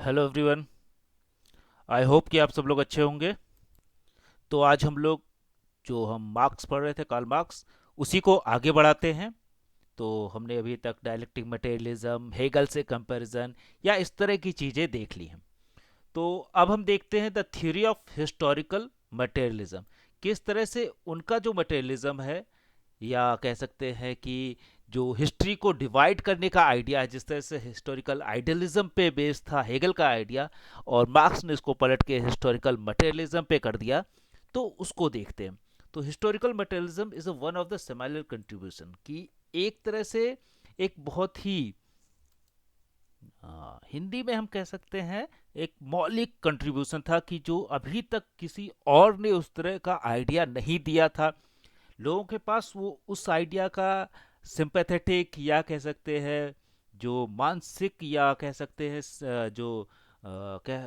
Hello everyone. I hope कि आप सब लोग अच्छे होंगे। तो आज हम लोग जो हम मार्क्स पढ़ रहे थे, कार्ल मार्क्स, उसी को आगे बढ़ाते हैं। तो हमने अभी तक डायलेक्टिक मटेरियलिज्म, हेगल से कंपैरिजन या इस तरह की चीज़ें देख ली हैं। तो अब हम देखते हैं the theory of historical materialism. किस तरह से उनका जो मटेरियलिज्म है, या कह सकते हैं कि जो हिस्ट्री को डिवाइड करने का आइडिया है, जिस तरह से हिस्टोरिकल आइडियलिज्म पे बेस्ड था हेगल का आइडिया, और मार्क्स ने इसको पलट के हिस्टोरिकल मटेरियलिज्म पे कर दिया, तो उसको देखते हैं। तो historical materialism is one of the similar contribution की एक तरह से एक बहुत ही हिंदी में हम कह सकते हैं एक मौलिक कंट्रीब्यूशन था कि जो अभी तक किसी और ने उस तरह का आइडिया नहीं दिया था। लोगों के पास वो उस आइडिया का सिंपैथेटिक या कह सकते हैं जो मानसिक या कह सकते हैं जो कह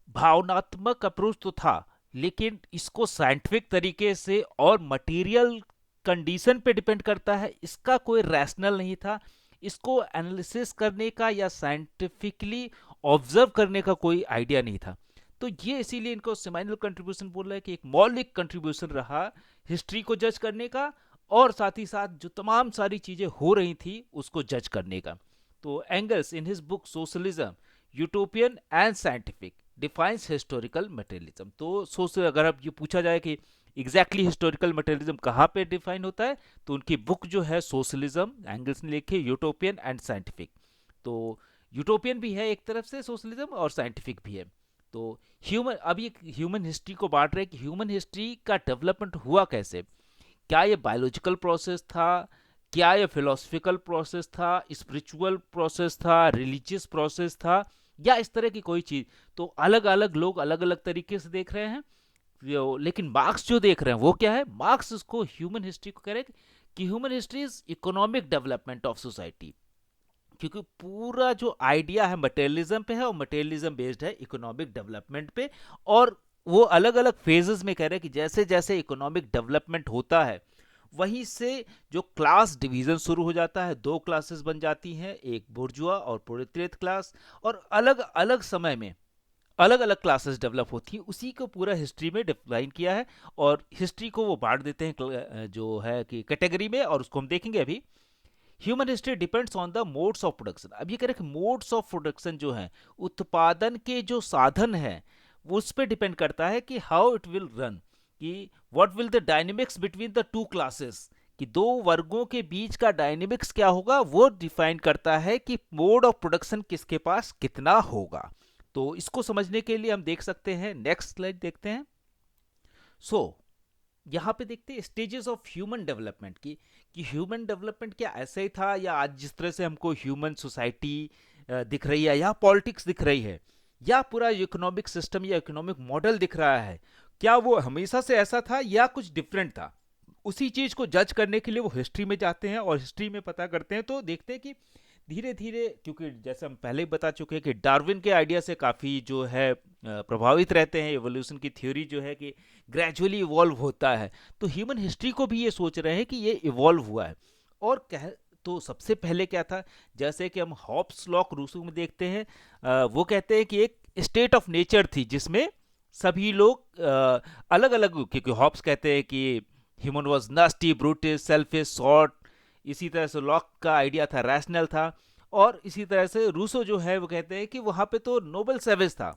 भावनात्मक अप्रोच तो था, लेकिन इसको साइंटिफिक तरीके से और मटेरियल कंडीशन पे डिपेंड करता है, इसका कोई रैशनल नहीं था। इसको एनालिसिस करने का या साइंटिफिकली ऑब्जर्व करने का कोई आइडिया नहीं था। तो ये इसीलिए इनको सेमाइनल कंट्रीब्यूशन बोल रहा है कि एक मौलिक कंट्रीब्यूशन रहा हिस्ट्री को जज करने का, और साथ ही साथ जो तमाम सारी चीजें हो रही थी उसको जज करने का। तो angles in his book socialism, utopian and scientific, defines historical materialism. तो सोच अगर अब ये पूछा जाए कि एग्जैक्टली हिस्टोरिकल मटेरियलिज्म कहाँ पे डिफाइन होता है, तो उनकी बुक जो है सोशलिज्म, एंगल्स ने लिखी, यूटोपियन एंड साइंटिफिक। तो यूटोपियन भी है एक तरफ से सोशलिज्म, और साइंटिफिक भी है। तो ह्यूमन, अब ये ह्यूमन हिस्ट्री को बांट रहे हैं कि ह्यूमन हिस्ट्री का डेवलपमेंट हुआ कैसे। क्या ये बायोलॉजिकल प्रोसेस था, क्या ये फिलोसफिकल प्रोसेस था, स्पिरिचुअल प्रोसेस था, रिलीजियस प्रोसेस था, या इस तरह की कोई चीज। तो अलग अलग लोग अलग अलग तरीके से देख रहे हैं। लेकिन मार्क्स जो देख रहे हैं वो क्या है, मार्क्स उसको ह्यूमन हिस्ट्री को कह रहे हैं कि human history is economic development of society. क्योंकि पूरा जो आइडिया है मटेरियलिज्म पे है, और मटेरियलिज्म बेस्ड है इकोनॉमिक डेवलपमेंट पे। और वो अलग अलग फेजेस में कह रहे हैं कि जैसे जैसे इकोनॉमिक डेवलपमेंट होता है, वहीं से जो क्लास डिवीजन शुरू हो जाता है, दो क्लासेस बन जाती हैं, एक बुर्जुआ और प्रोलेटेरिएट क्लास। और अलग अलग समय में अलग अलग क्लासेस डेवलप होती हैं, उसी को पूरा हिस्ट्री में डिफाइन किया है। और हिस्ट्री को वो बांट देते हैं जो है कि कैटेगरी में, और उसको हम देखेंगे अभी। Human history depends on the modes of production. अब ये कह रहे हैं कि मोड्स ऑफ प्रोडक्शन जो है, उत्पादन के जो साधन है, वो उस पर डिपेंड करता है कि हाउ इट विल रन, कि what will the dynamics between the two classes, कि दो वर्गों के बीच का डायनेमिक्स क्या होगा, वो डिफाइन करता है कि मोड ऑफ प्रोडक्शन किसके पास कितना होगा। तो इसको समझने के लिए हम देख सकते हैं, नेक्स्ट स्लाइड देखते हैं। सो यहाँ पे देखते हैं स्टेजेस ऑफ ह्यूमन डेवलपमेंट की, कि ह्यूमन डेवलपमेंट क्या ऐसे ही था, या आज जिस तरह से हमको ह्यूमन सोसाइटी दिख रही है, या पॉलिटिक्स दिख रही है, या पूरा इकोनॉमिक सिस्टम या इकोनॉमिक मॉडल दिख रहा है, क्या वो हमेशा से ऐसा था या कुछ डिफरेंट था। उसी चीज को जज करने के लिए वो हिस्ट्री में जाते हैं, और हिस्ट्री में पता करते हैं। तो देखते हैं कि धीरे धीरे, क्योंकि जैसे हम पहले ही बता चुके हैं कि डार्विन के आइडिया से काफ़ी जो है प्रभावित रहते हैं, एवोल्यूशन की थ्योरी जो है कि ग्रेजुअली इवॉल्व होता है। तो ह्यूमन हिस्ट्री को भी ये सोच रहे हैं कि ये इवॉल्व हुआ है। और कह तो सबसे पहले क्या था, जैसे कि हम हॉब्स लॉ रूसो में देखते हैं, वो कहते हैं कि एक स्टेट ऑफ नेचर थी जिसमें सभी लोग अलग अलग, क्योंकि हॉब्स कहते हैं कि human was nasty, brutish, selfish, short. इसी तरह से लॉक का आइडिया था, रैशनल था। और इसी तरह से रूसो जो है वो कहते हैं कि वहां पे तो नोबल सेवेज था।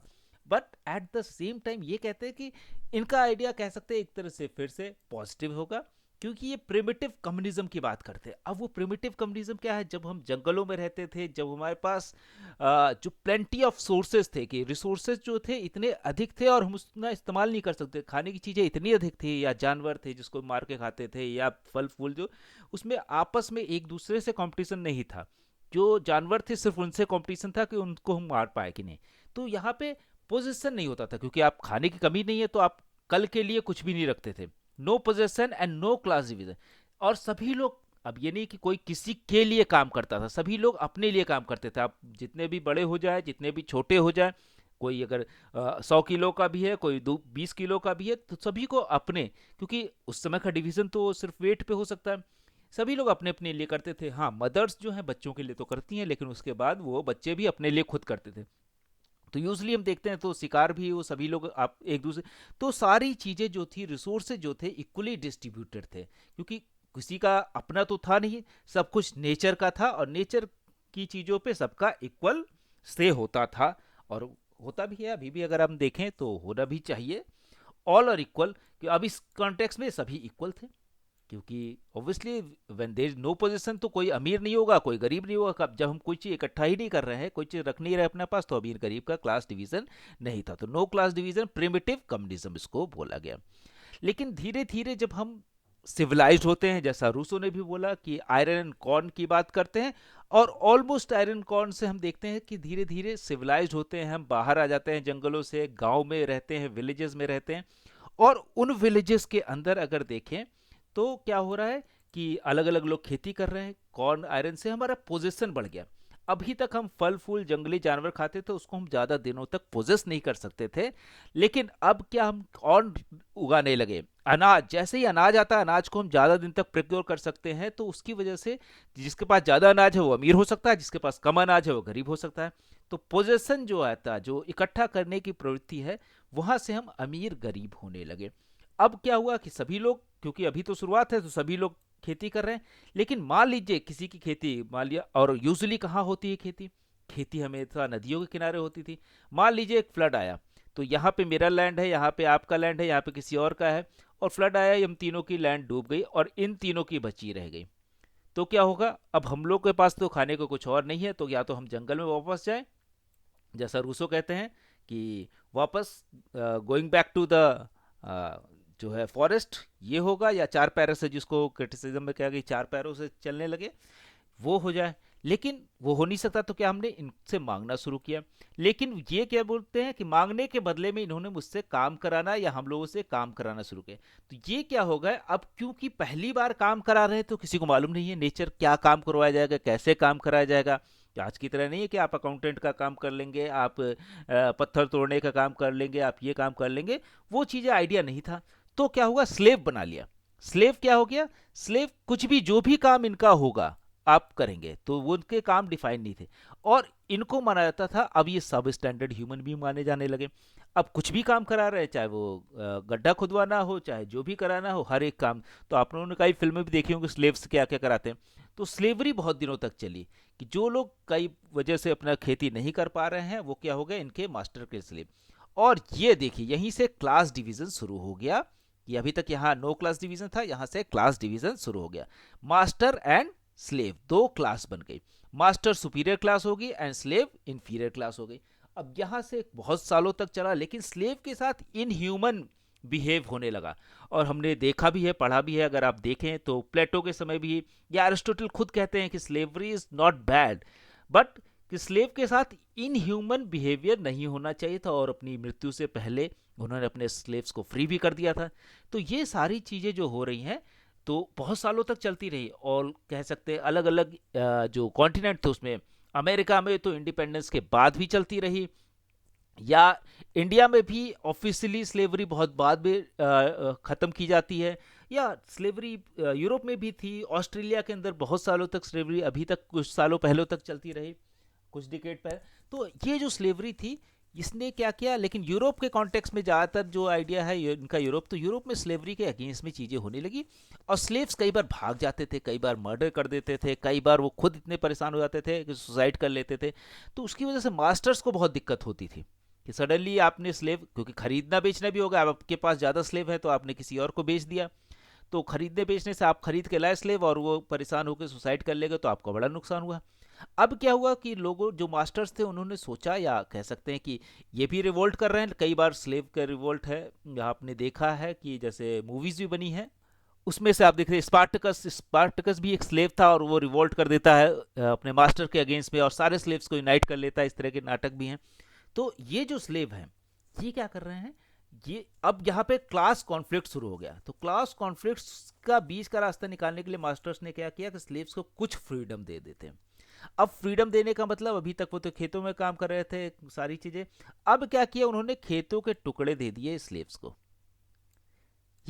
But at the same time ये कहते हैं कि इनका आइडिया कह सकते हैं एक तरह से फिर से पॉजिटिव होगा, क्योंकि ये प्रिमिटिव कम्युनिज्म की बात करते हैं। अब वो प्रिमिटिव कम्युनिज्म क्या है, जब हम जंगलों में रहते थे, जब हमारे पास जो प्लेंटी ऑफ सोर्सेज थे, कि रिसोर्सेज जो थे इतने अधिक थे और हम उतना इस्तेमाल नहीं कर सकते, खाने की चीज़ें इतनी अधिक थी, या जानवर थे जिसको मार के खाते थे, या फल फूल जो, उसमें आपस में एक दूसरे से कंपटीशन नहीं था। जो जानवर थे सिर्फ उनसे कंपटीशन था कि उनको हम मार पाए कि नहीं। तो यहाँ पे पोजिशन नहीं होता था, क्योंकि आप खाने की कमी नहीं है तो आप कल के लिए कुछ भी नहीं रखते थे। No possession and no class division. और सभी लोग, अब ये नहीं कि कोई किसी के लिए काम करता था, सभी लोग अपने लिए काम करते थे। आप जितने भी बड़े हो जाए, जितने भी छोटे हो जाए, कोई अगर 100 किलो का भी है, कोई 20 किलो का भी है, तो सभी को अपने, क्योंकि उस समय का डिवीजन तो सिर्फ वेट पे हो सकता है। सभी लोग अपने अपने लिए करते थे। हाँ, मदर्स जो हैं बच्चों के लिए तो करती हैं, लेकिन उसके बाद वो बच्चे भी अपने लिए खुद करते थे। तो यूजली हम देखते हैं तो शिकार भी वो सभी लोग आप एक दूसरे, तो सारी चीज़ें जो थी, रिसोर्सेज जो थे, इक्वली डिस्ट्रीब्यूटेड थे, क्योंकि किसी का अपना तो था नहीं, सब कुछ नेचर का था, और नेचर की चीज़ों पे सबका इक्वल से होता था, और होता भी है अभी भी, अगर हम देखें तो होना भी चाहिए। ऑल आर इक्वल, कि अब इस कॉन्टेक्स्ट में सभी इक्वल थे, क्योंकि obviously when there is no position, तो कोई अमीर नहीं होगा, कोई गरीब नहीं होगा। जब हम कोई चीज़ इकट्ठा ही नहीं कर रहे हैं, कोई चीज़ रख नहीं रहे अपने पास, तो अमीर गरीब का क्लास डिवीजन नहीं था। तो no class division, primitive communism इसको बोला गया। लेकिन धीरे धीरे जब हम सिविलाइज्ड होते हैं, जैसा रूसो ने भी बोला कि आयरन एंड कॉर्न की बात करते हैं, और ऑलमोस्ट आयरन कॉर्न से हम देखते हैं कि धीरे धीरे सिविलाइज्ड होते हैं, हम बाहर आ जाते हैं जंगलों से, गांव में रहते हैं, विलेजेस में रहते हैं। और उन विलेजेस के अंदर अगर देखें तो क्या हो रहा है कि अलग अलग लोग खेती कर रहे हैं, कॉर्न आयरन से हमारा पोजीशन बढ़ गया। अभी तक हम फल फूल जंगली जानवर खाते थे, उसको हम ज़्यादा दिनों तक पोजेस नहीं कर सकते थे, लेकिन अब क्या हम कॉर्न उगाने लगे, अनाज, जैसे ही अनाज आता है अनाज को हम ज़्यादा दिन तक प्रिक्योर कर सकते हैं, तो उसकी वजह से जिसके पास ज़्यादा अनाज है वो अमीर हो सकता है, जिसके पास कम अनाज है वो गरीब हो सकता है। तो पोजेसन जो आता है, जो इकट्ठा करने की प्रवृत्ति है, वहां से हम अमीर गरीब होने लगे। अब क्या हुआ कि सभी लोग, क्योंकि अभी तो शुरुआत है, तो सभी लोग खेती कर रहे हैं, लेकिन मान लीजिए किसी की खेती, मान लिया, और यूजुअली कहाँ होती है खेती, खेती हमेशा नदियों के किनारे होती थी। मान लीजिए एक फ्लड आया, तो यहाँ पे मेरा लैंड है, यहाँ पे आपका लैंड है, यहाँ पे किसी और का है, और फ्लड आया, हम तीनों की लैंड डूब गई और इन तीनों की बची रह गई। तो क्या होगा, अब हम लोग के पास तो खाने को कुछ और नहीं है, तो या तो हम जंगल में वापस जाएं, जैसा रूसो कहते हैं कि वापस गोइंग बैक टू द जो है फॉरेस्ट, ये होगा, या चार पैरों से, जिसको क्रिटिसिज्म में कहा गया चार पैरों से चलने लगे, वो हो जाए। लेकिन वो हो नहीं सकता, तो क्या हमने इनसे मांगना शुरू किया। लेकिन ये क्या बोलते हैं कि मांगने के बदले में इन्होंने मुझसे काम कराना, या हम लोगों से काम कराना शुरू किया। तो ये क्या हो गया, अब क्योंकि पहली बार काम करा रहे हैं, तो किसी को मालूम नहीं है नेचर क्या काम करवाया जाएगा, कैसे काम कराया जाएगा। आज की तरह नहीं है कि आप अकाउंटेंट का काम कर लेंगे, आप पत्थर तोड़ने का काम कर लेंगे, आप ये काम कर लेंगे, वो चीज़ें आइडिया नहीं था। तो क्या हुआ, स्लेव बना लिया। स्लेव क्या हो गया, स्लेव कुछ भी, जो भी काम इनका होगा आप करेंगे, तो वो उनके काम डिफाइन नहीं थे, और इनको माना जाता था, अब ये सब स्टैंडर्ड ह्यूमन भी माने जाने लगे। अब कुछ भी काम करा रहे हैं, चाहे वो गड्ढा खुदवाना हो, चाहे जो भी कराना हो, हर एक काम। तो आप लोगों ने कई फिल्में भी देखी होंगी स्लेव्स क्या क्या कराते हैं। तो स्लेवरी बहुत दिनों तक चली, कि जो लोग कई वजह से अपना खेती नहीं कर पा रहे हैं, वो क्या हो गए, इनके मास्टर के स्लेव। और ये देखिए, यहीं से क्लास डिवीजन शुरू हो गया, कि अभी तक यहाँ नो क्लास डिवीजन था, यहाँ से क्लास डिवीजन शुरू हो गया। मास्टर एंड स्लेव दो क्लास बन गई, मास्टर सुपीरियर क्लास होगी एंड स्लेव इंफीरियर क्लास हो गई। अब यहाँ से बहुत सालों तक चला, लेकिन स्लेव के साथ इनह्यूमन बिहेव होने लगा। और हमने देखा भी है, पढ़ा भी है, अगर आप देखें तो प्लेटो के समय भी, या एरिस्टोटल खुद कहते हैं कि slavery is not bad, but कि स्लेव के साथ इनह्यूमन बिहेवियर नहीं होना चाहिए था, और अपनी मृत्यु से पहले उन्होंने अपने स्लेव्स को फ्री भी कर दिया था। तो ये सारी चीज़ें जो हो रही हैं, तो बहुत सालों तक चलती रही, और कह सकते हैं अलग अलग जो कॉन्टिनेंट थे उसमें, अमेरिका में तो इंडिपेंडेंस के बाद भी चलती रही, या इंडिया में भी ऑफिशियली स्लेवरी बहुत बाद में ख़त्म की जाती है, या स्लेवरी यूरोप में भी थी, ऑस्ट्रेलिया के अंदर बहुत सालों तक स्लेवरी, अभी तक कुछ सालों पहले तक चलती रही, कुछ डिकेड पहले। तो ये जो स्लेवरी थी, इसने क्या किया, लेकिन यूरोप के कॉन्टेक्स्ट में ज़्यादातर जो आइडिया है इनका यूरोप, तो यूरोप में स्लेवरी के अगेंस्ट में चीज़ें होने लगी, और स्लेव्स कई बार भाग जाते थे, कई बार मर्डर कर देते थे, कई बार वो खुद इतने परेशान हो जाते थे कि सुसाइड कर लेते थे। तो उसकी वजह से मास्टर्स को बहुत दिक्कत होती थी, कि सडनली आपने स्लेव, क्योंकि खरीदना बेचना भी होगा, अब आपके पास ज़्यादा स्लेव है तो आपने किसी और को बेच दिया, तो खरीदने बेचने से आप खरीद के लाए स्लेव, और वो परेशान होकर सुसाइड कर लेगा, तो आपका बड़ा नुकसान हुआ। अब क्या हुआ कि लोगों, जो मास्टर्स थे, उन्होंने सोचा, या कह सकते हैं कि ये भी रिवोल्ट कर रहे हैं, कई बार स्लेव का रिवोल्ट है, आपने देखा है कि जैसे मूवीज भी बनी है, उसमें से आप देख रहे हैं स्पार्टकस, स्पार्टकस भी एक स्लेव था, और वो रिवोल्ट कर देता है अपने मास्टर के अगेंस्ट में, और सारे स्लेव्स को यूनाइट कर लेता है, इस तरह के नाटक भी हैं। तो ये जो स्लेव हैं, ये क्या कर रहे हैं, ये अब यहाँ पे क्लास कॉन्फ्लिक्ट शुरू हो गया। तो क्लास कॉन्फ्लिक्ट का बीच का रास्ता निकालने के लिए मास्टर्स ने क्या किया कि स्लेव्स को कुछ फ्रीडम दे देते हैं। अब फ्रीडम देने का मतलब, अभी तक वो तो खेतों में काम कर रहे थे, सारी चीजें, अब क्या किया उन्होंने, खेतों के टुकड़े दे दिए स्लेव्स को।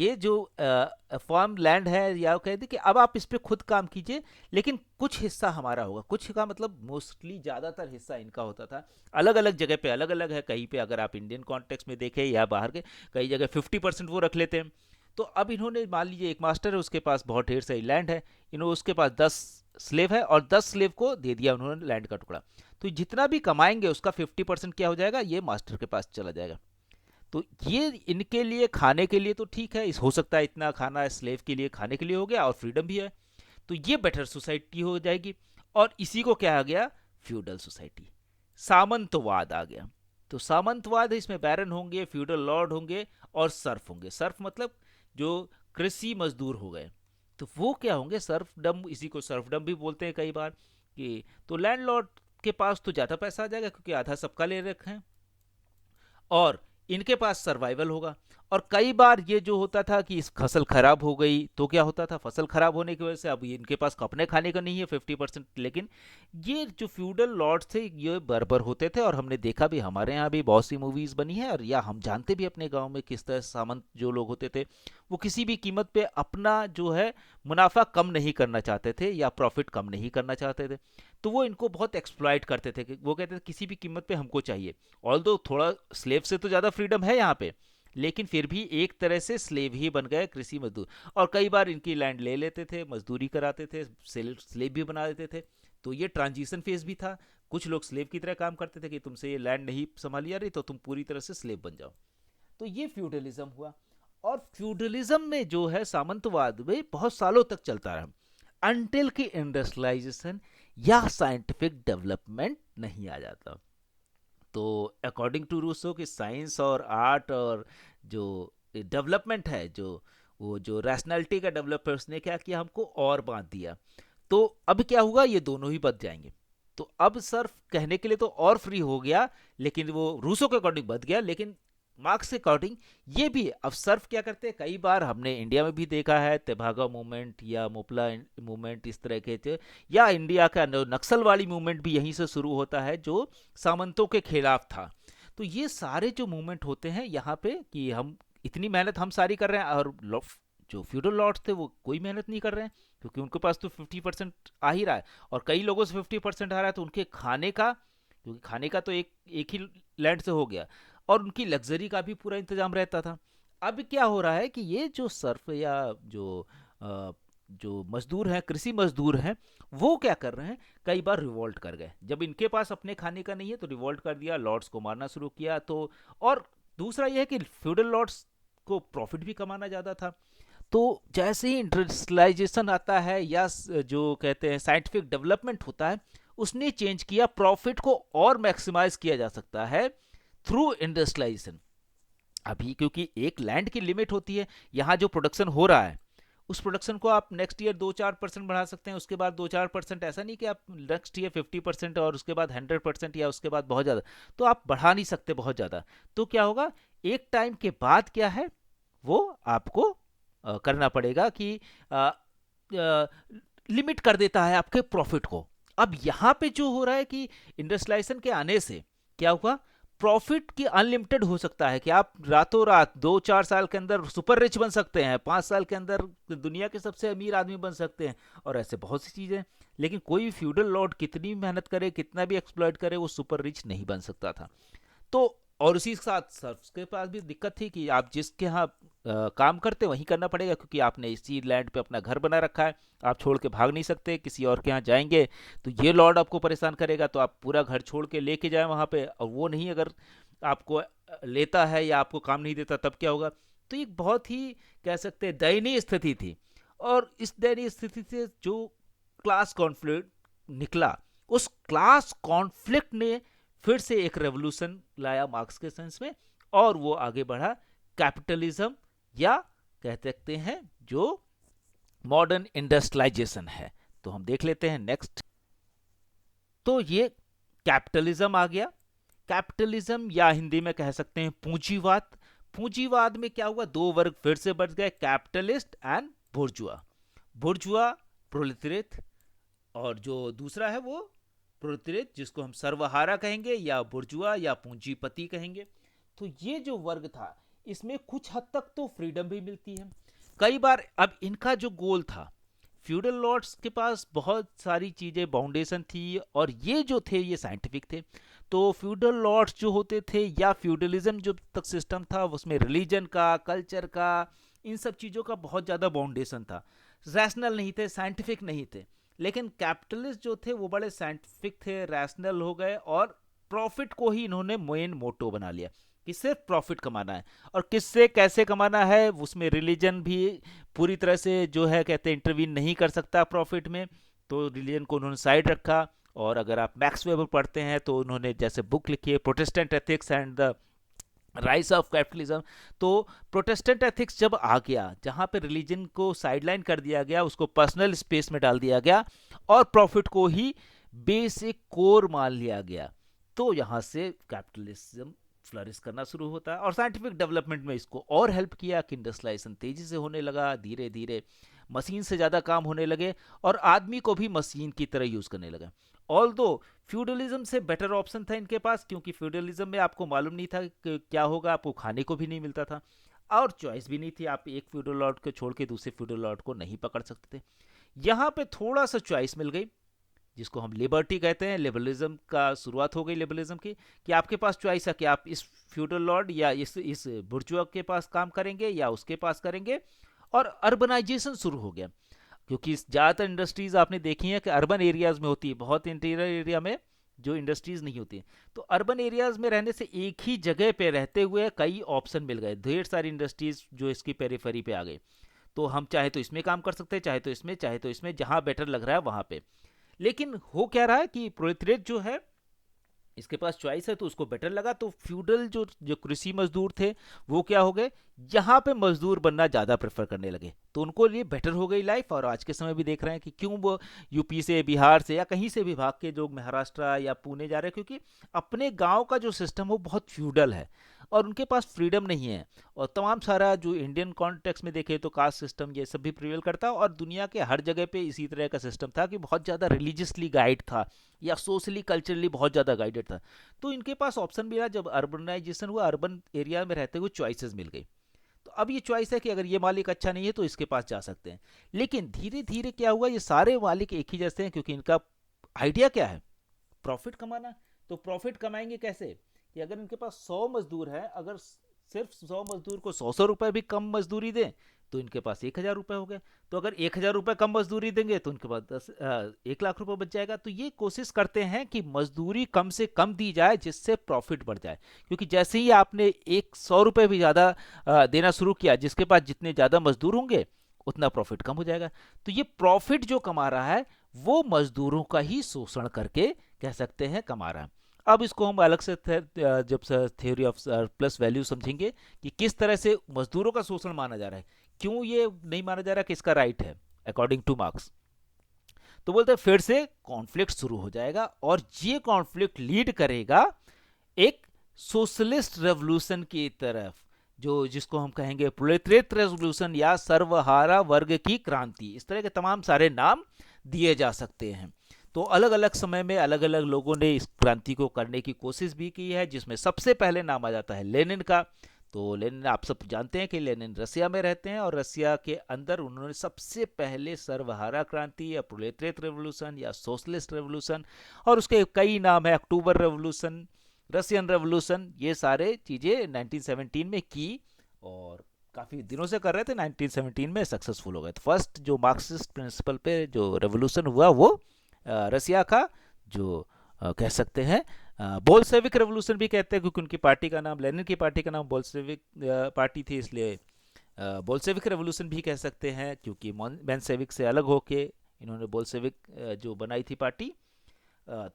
ये जो फार्म लैंड है, या कह दे कि अब आप इस पे खुद काम कीजिए, लेकिन कुछ हिस्सा हमारा होगा। कुछ का मतलब मोस्टली ज़्यादातर हिस्सा इनका होता था। अलग अलग जगह पे अलग अलग है, कहीं पे अगर आप इंडियन कॉन्टेक्स्ट में देखें या बाहर के, कई जगह 50% वो रख लेते हैं। तो अब इन्होंने, मान लीजिए एक मास्टर है, उसके पास बहुत ढेर सारी लैंड है, इन्होंने उसके पास 10 स्लेव है और 10 स्लेव को दे दिया उन्होंने लैंड का टुकड़ा। तो जितना भी कमाएंगे उसका 50% क्या हो जाएगा, ये मास्टर के पास चला जाएगा। तो ये इनके लिए खाने के लिए तो ठीक है, इस हो सकता है इतना खाना स्लेव के लिए खाने के लिए हो गया और फ्रीडम भी है, तो ये बेटर सोसाइटी हो जाएगी। और इसी को क्या आ गया, फ्यूडल सोसाइटी, सामंतवाद आ गया। तो सामंतवाद है, इसमें बैरन होंगे, फ्यूडल लॉर्ड होंगे और सर्फ होंगे। सर्फ मतलब जो कृषि मजदूर हो गए, तो वो क्या होंगे, सर्फडम, इसी को सर्फडम भी बोलते हैं कई बार। कि तो लैंडलॉर्ड के पास तो ज़्यादा पैसा आ जाएगा क्योंकि आधा सबका ले रखे हैं, और इनके पास सर्वाइवल होगा। और कई बार ये जो होता था कि इस फसल खराब हो गई, तो क्या होता था, फसल खराब होने की वजह से अब इनके पास अपने खाने का नहीं है 50%। लेकिन ये जो फ्यूडल लॉर्ड्स थे ये बर्बर होते थे, और हमने देखा भी, हमारे यहाँ भी बहुत सी मूवीज बनी है, और या हम जानते भी अपने गांव में किस तरह सामंत जो लोग होते थे, वो किसी भी कीमत पे अपना जो है मुनाफा कम नहीं करना चाहते थे या प्रॉफिट कम नहीं करना चाहते थे। तो वो इनको बहुत एक्सप्लॉइट करते थे, कि वो कहते थे किसी भी कीमत पे हमको चाहिए। ऑल दो थोड़ा स्लेव से तो ज़्यादा फ्रीडम है यहाँ पे, लेकिन फिर भी एक तरह से स्लेव ही बन गए, कृषि मजदूर। और कई बार इनकी लैंड ले लेते थे, मजदूरी कराते थे, स्लेव भी बना देते थे। तो ये ट्रांजिशन फेज भी था। कुछ लोग स्लेव की तरह काम करते थे कि तुमसे ये लैंड नहीं संभाली जा रही तो तुम पूरी तरह से स्लेव बन जाओ। तो ये फ्यूडलिज्म हुआ। और फ्यूडलिज्म में जो है सामंतवाद में बहुत सालों तक चलता रहा, अनटिल की इंडस्ट्रियलाइजेशन या साइंटिफिक डेवलपमेंट नहीं आ जाता। तो अकॉर्डिंग टू रूसो कि साइंस और आर्ट और जो डेवलपमेंट है, जो वो जो रैशनैलिटी का डेवलप है, उसने क्या किया, हमको और बांट दिया। तो अब क्या हुआ, ये दोनों ही बच जाएंगे। तो अब सर्फ कहने के लिए तो और फ्री हो गया, लेकिन वो रूसो के अकॉर्डिंग बच गया, लेकिन मार्क्स के अकॉर्डिंग ये भी। अब सर्फ क्या करते हैं, कई बार हमने इंडिया में भी देखा है, तेभागा मूवमेंट या मोपला मूवमेंट, इस तरह के या इंडिया का नक्सल वाली मूवमेंट भी यहीं से शुरू होता है, जो सामंतों के खिलाफ था। तो ये सारे जो मूवमेंट होते हैं यहाँ पे, कि हम इतनी मेहनत हम सारी कर रहे हैं, और जो फ्यूडल लॉर्ड्स थे वो कोई मेहनत नहीं कर रहे हैं, क्योंकि उनके पास तो 50% आ ही रहा है, और कई लोगों से 50% आ रहा है, तो उनके खाने का, क्योंकि खाने का तो एक ही लैंड से हो गया, और उनकी लग्जरी का भी पूरा इंतजाम रहता था। अब क्या हो रहा है कि ये जो सर्फ या जो मजदूर हैं, कृषि मजदूर हैं, वो क्या कर रहे हैं, कई बार रिवोल्ट कर गए। जब इनके पास अपने खाने का नहीं है तो रिवोल्ट कर दिया, लॉर्ड्स को मारना शुरू किया। तो और दूसरा यह है कि फ्यूडल लॉर्ड्स को प्रॉफिट भी कमाना ज़्यादा था। तो जैसे ही इंडस्ट्रियलाइजेशन आता है या जो कहते हैं साइंटिफिक डेवलपमेंट होता है, उसने चेंज किया, प्रॉफिट को और मैक्सिमाइज किया जा सकता है थ्रू इंडस्ट्रियलाइजेशन। अभी क्योंकि एक लैंड की लिमिट होती है, यहाँ जो प्रोडक्शन हो रहा है उस प्रोडक्शन को आप नेक्स्ट ईयर 2-4% बढ़ा सकते हैं, उसके बाद 2-4%, ऐसा नहीं कि आप नेक्स्ट ईयर 50% और उसके बाद 100% या उसके बाद बहुत ज़्यादा, तो आप बढ़ा नहीं सकते बहुत ज़्यादा। तो क्या होगा, एक टाइम के बाद क्या है, वो आपको करना पड़ेगा कि लिमिट कर देता है आपके प्रॉफिट को। अब यहाँ पे जो हो रहा है कि इंडस्ट्रियलाइजेशन के आने से क्या हुआ, प्रॉफिट की अनलिमिटेड हो सकता है, कि आप रातों रात 2-4 साल के अंदर सुपर रिच बन सकते हैं, 5 साल के अंदर दुनिया के सबसे अमीर आदमी बन सकते हैं, और ऐसे बहुत सी चीज़ें। लेकिन कोई फ्यूडल लॉर्ड कितनी मेहनत करे, कितना भी एक्सप्लॉइट करे, वो सुपर रिच नहीं बन सकता था। तो और उसी के साथ सर्फ्स के पास भी दिक्कत थी कि आप जिसके यहाँ काम करते वहीं करना पड़ेगा, क्योंकि आपने इसी लैंड पे अपना घर बना रखा है, आप छोड़ के भाग नहीं सकते। किसी और के यहाँ जाएंगे तो ये लॉर्ड आपको परेशान करेगा, तो आप पूरा घर छोड़ के लेके जाए वहाँ पे, और वो नहीं अगर आपको लेता है या आपको काम नहीं देता, तब क्या होगा। तो एक बहुत ही कह सकते हैं दयनीय स्थिति थी। और इस दयनीय स्थिति से जो क्लास कॉन्फ्लिक्ट निकला, उस क्लास कॉन्फ्लिक्ट ने फिर से एक रेवोल्यूशन लाया मार्क्स के सेंस में, और वो आगे बढ़ा कैपिटलिज्म, या कह सकते हैं जो मॉडर्न इंडस्ट्रियलाइजेशन है। तो हम देख लेते हैं नेक्स्ट। तो ये कैपिटलिज्म आ गया। कैपिटलिज्म या हिंदी में कह सकते हैं पूंजीवाद। पूंजीवाद में क्या हुआ, दो वर्ग फिर से बढ़ गए, कैपिटलिस्ट एंड बुर्जुआ। बुर्जुआ प्रोलेटेरिएट, और जो दूसरा है वो प्रोलेटेरिएट, जिसको हम सर्वहारा कहेंगे या बुर्जुआ या पूंजीपति कहेंगे। तो ये जो वर्ग था, इसमें कुछ हद तक तो फ्रीडम भी मिलती है। कई बार अब इनका जो गोल था, फ्यूडल लॉर्ड्स के पास बहुत सारी चीज़ें बाउंडेशन थी और ये जो थे ये साइंटिफिक थे। तो फ्यूडल लॉर्ड्स जो होते थे या फ्यूडलिज्म जो तक सिस्टम था उसमें रिलीजन का, कल्चर का, इन सब चीज़ों का बहुत ज़्यादा बाउंडेशन था। रैशनल नहीं थे, साइंटिफिक नहीं थे। लेकिन कैपिटलिस्ट जो थे वो बड़े साइंटिफिक थे, रैशनल हो गए और प्रॉफिट को ही इन्होंने मेन मोटो बना लिया कि सिर्फ प्रॉफिट कमाना है। और किससे कैसे कमाना है उसमें रिलीजन भी पूरी तरह से जो है कहते हैं इंटरवीन नहीं कर सकता प्रॉफिट में। तो रिलीजन को उन्होंने साइड रखा। और अगर आप मैक्स वेबर पढ़ते हैं तो उन्होंने जैसे बुक लिखी है Protestant ethics and the rise of capitalism. तो प्रोटेस्टेंट एथिक्स जब आ गया जहां पे रिलीजन को साइडलाइन कर दिया गया, उसको पर्सनल स्पेस में डाल दिया गया और प्रॉफिट को ही बेसिक कोर मान लिया गया, तो यहां से कैपिटलिज्म फ्लरिश करना शुरू होता है। और साइंटिफिक डेवलपमेंट में इसको और हेल्प किया कि इंडस्ट्रियलाइजेशन तेजी से होने लगा, धीरे धीरे मशीन से ज़्यादा काम होने लगे और आदमी को भी मशीन की तरह यूज़ करने लगा। ऑल दो फ्यूडलिज्म से बेटर ऑप्शन था इनके पास, क्योंकि फ्यूडलिज्म में आपको मालूम नहीं था कि क्या होगा, आपको खाने को भी नहीं मिलता था और चॉइस भी नहीं थी, आप एक फ्यूडल लॉर्ड को छोड़ के दूसरे फ्यूडल लॉर्ड को नहीं पकड़ सकते थे। यहाँ पे थोड़ा सा चॉइस मिल गई जिसको हम लिबर्टी कहते हैं। लिबरलिज्म का शुरुआत हो गई लिबरलिज्म की, कि आपके पास चॉइस है कि आप इस फ्यूडल लॉर्ड या इस बुर्जुआ के पास काम करेंगे या उसके पास करेंगे। और अर्बनाइजेशन शुरू हो गया, क्योंकि ज़्यादातर इंडस्ट्रीज आपने देखी हैं कि अर्बन एरियाज में होती है, बहुत इंटीरियर एरिया में जो इंडस्ट्रीज नहीं होती। तो अर्बन एरियाज में रहने से एक ही जगह पे रहते हुए कई ऑप्शन मिल गए, ढेर सारी इंडस्ट्रीज जो इसकी पेरीफेरी पे आ गई। तो हम चाहे तो इसमें काम कर सकते हैं, चाहे तो इसमें, चाहे तो इसमें, जहां बेटर लग रहा है वहां पे। लेकिन हो क्या रहा है कि प्रोलेटरिएट जो है इसके पास चॉइस है तो उसको बेटर लगा, तो फ्यूडल जो जो कृषि मजदूर थे वो क्या हो गए, यहाँ पे मजदूर बनना ज़्यादा प्रेफर करने लगे, तो उनको लिए बेटर हो गई लाइफ। और आज के समय भी देख रहे हैं कि क्यों वो यूपी से, बिहार से या कहीं से भी भाग के जो महाराष्ट्र या पुणे जा रहे हैं, क्योंकि अपने गांव का जो सिस्टम वो बहुत फ्यूडल है और उनके पास फ्रीडम नहीं है। और तमाम सारा जो इंडियन कॉन्टेक्स्ट में देखे तो कास्ट सिस्टम ये सब भी प्रिवेल करता, और दुनिया के हर जगह पे इसी तरह का सिस्टम था कि बहुत ज़्यादा रिलीजियसली गाइड था या सोशली कल्चरली बहुत ज़्यादा गाइडेड था। तो इनके पास ऑप्शन मिला, जब अर्बनाइजेशन हुआ, अर्बन एरिया में रहते हुए चॉइसेस मिल गई। तो अब ये चॉइस है कि अगर ये मालिक अच्छा नहीं है तो इसके पास जा सकते हैं। लेकिन धीरे धीरे क्या हुआ, ये सारे मालिक एक ही जैसे हैं, क्योंकि इनका आइडिया क्या है, प्रॉफिट कमाना। तो प्रॉफिट कमाएंगे कैसे, कि अगर इनके पास 100 मजदूर है, अगर सिर्फ 100 मजदूर को 100 रुपए भी कम मजदूरी दें तो इनके पास 1000 रुपए हो गए। तो अगर 1000 रुपए कम मजदूरी देंगे तो इनके पास 1 लाख रुपए बच जाएगा। तो ये कोशिश करते हैं कि मजदूरी कम से कम दी जाए जिससे प्रॉफिट बढ़ जाए, क्योंकि जैसे ही आपने 100 रुपए भी ज़्यादा देना शुरू किया, जिसके पास जितने ज़्यादा मजदूर होंगे उतना प्रॉफिट कम हो जाएगा। तो ये प्रॉफिट जो कमा रहा है वो मजदूरों का ही शोषण करके कह सकते हैं कमा रहा है। अब इसको हम अलग से जब थ्योरी ऑफ प्लस वैल्यू समझेंगे कि किस तरह से मजदूरों का शोषण माना जा रहा है, क्यों ये नहीं माना जा रहा कि इसका राइट है अकॉर्डिंग टू मार्क्स। तो बोलते हैं फिर से कॉन्फ्लिक्ट शुरू हो जाएगा और ये कॉन्फ्लिक्ट लीड करेगा एक सोशलिस्ट रेवोल्यूशन की तरफ, जो जिसको हम कहेंगे प्रोलेटरिएट रेवोल्यूशन या सर्वहारा वर्ग की क्रांति। इस तरह के तमाम सारे नाम दिए जा सकते हैं। तो अलग अलग समय में अलग अलग लोगों ने इस क्रांति को करने की कोशिश भी की है, जिसमें सबसे पहले नाम आ जाता है लेनिन का। तो लेनिन आप सब जानते हैं कि लेनिन रसिया में रहते हैं और रसिया के अंदर उन्होंने सबसे पहले सर्वहारा क्रांति या प्रोलेटरिएट रेवोल्यूशन या सोशलिस्ट रेवोल्यूशन, और उसके कई नाम है, अक्टूबर रेवोल्यूशन, रशियन रेवोल्यूशन, ये सारे चीज़ें 1917 में की और काफ़ी दिनों से कर रहे थे। 1917 में सक्सेसफुल हो गए। तो फर्स्ट जो मार्क्सिस्ट प्रिंसिपल पे जो रेवोल्यूशन हुआ वो रसिया का, जो कह सकते हैं बोल्शेविक रेवोल्यूशन भी कहते हैं, क्योंकि उनकी पार्टी का नाम, लेनिन की पार्टी का नाम बोल्शेविक पार्टी थी, इसलिए बोल्शेविक रेवोल्यूशन भी कह सकते हैं, क्योंकि मेंशेविक से अलग होके इन्होंने बोल्शेविक जो बनाई थी पार्टी।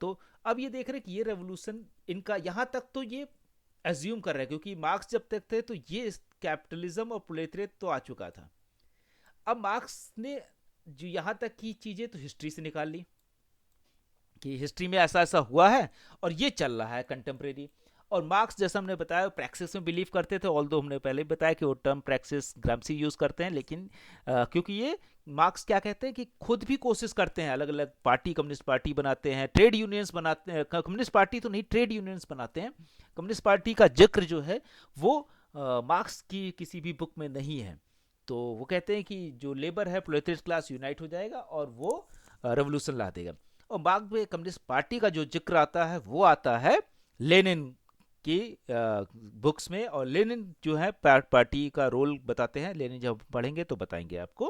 तो अब ये देख रहे हैं कि ये रेवोल्यूशन इनका, यहाँ तक तो ये एज्यूम कर रहे हैं, क्योंकि मार्क्स जब तक थे तो ये कैपिटलिज्म और प्रोलेटरिएट तो आ चुका था। अब मार्क्स ने जो यहाँ तक की चीज़ें तो हिस्ट्री से निकाल ली कि हिस्ट्री में ऐसा ऐसा हुआ है और ये चल रहा है कंटेम्प्रेरी। और मार्क्स जैसा हमने बताया प्रैक्सिस में बिलीव करते थे, ऑल्दो हमने पहले भी बताया कि वो टर्म प्रैक्सिस ग्रामसी यूज़ करते हैं, लेकिन क्योंकि ये मार्क्स क्या कहते हैं कि खुद भी कोशिश करते हैं, अलग अलग पार्टी, कम्युनिस्ट पार्टी बनाते हैं, ट्रेड यूनियंस बनाते हैं, कम्युनिस्ट पार्टी तो नहीं ट्रेड यूनियंस बनाते हैं। कम्युनिस्ट पार्टी का जिक्र जो है वो मार्क्स की किसी भी बुक में नहीं है। तो वो कहते हैं कि जो लेबर है, प्रोलेटरिएट क्लास यूनाइट हो जाएगा और वो रेवोल्यूशन ला देगा। और बाद में कम्युनिस्ट पार्टी का जो जिक्र आता है वो आता है लेनिन की बुक्स में, और लेनिन जो है पार्टी का रोल बताते हैं। लेनिन जब पढ़ेंगे तो बताएंगे आपको।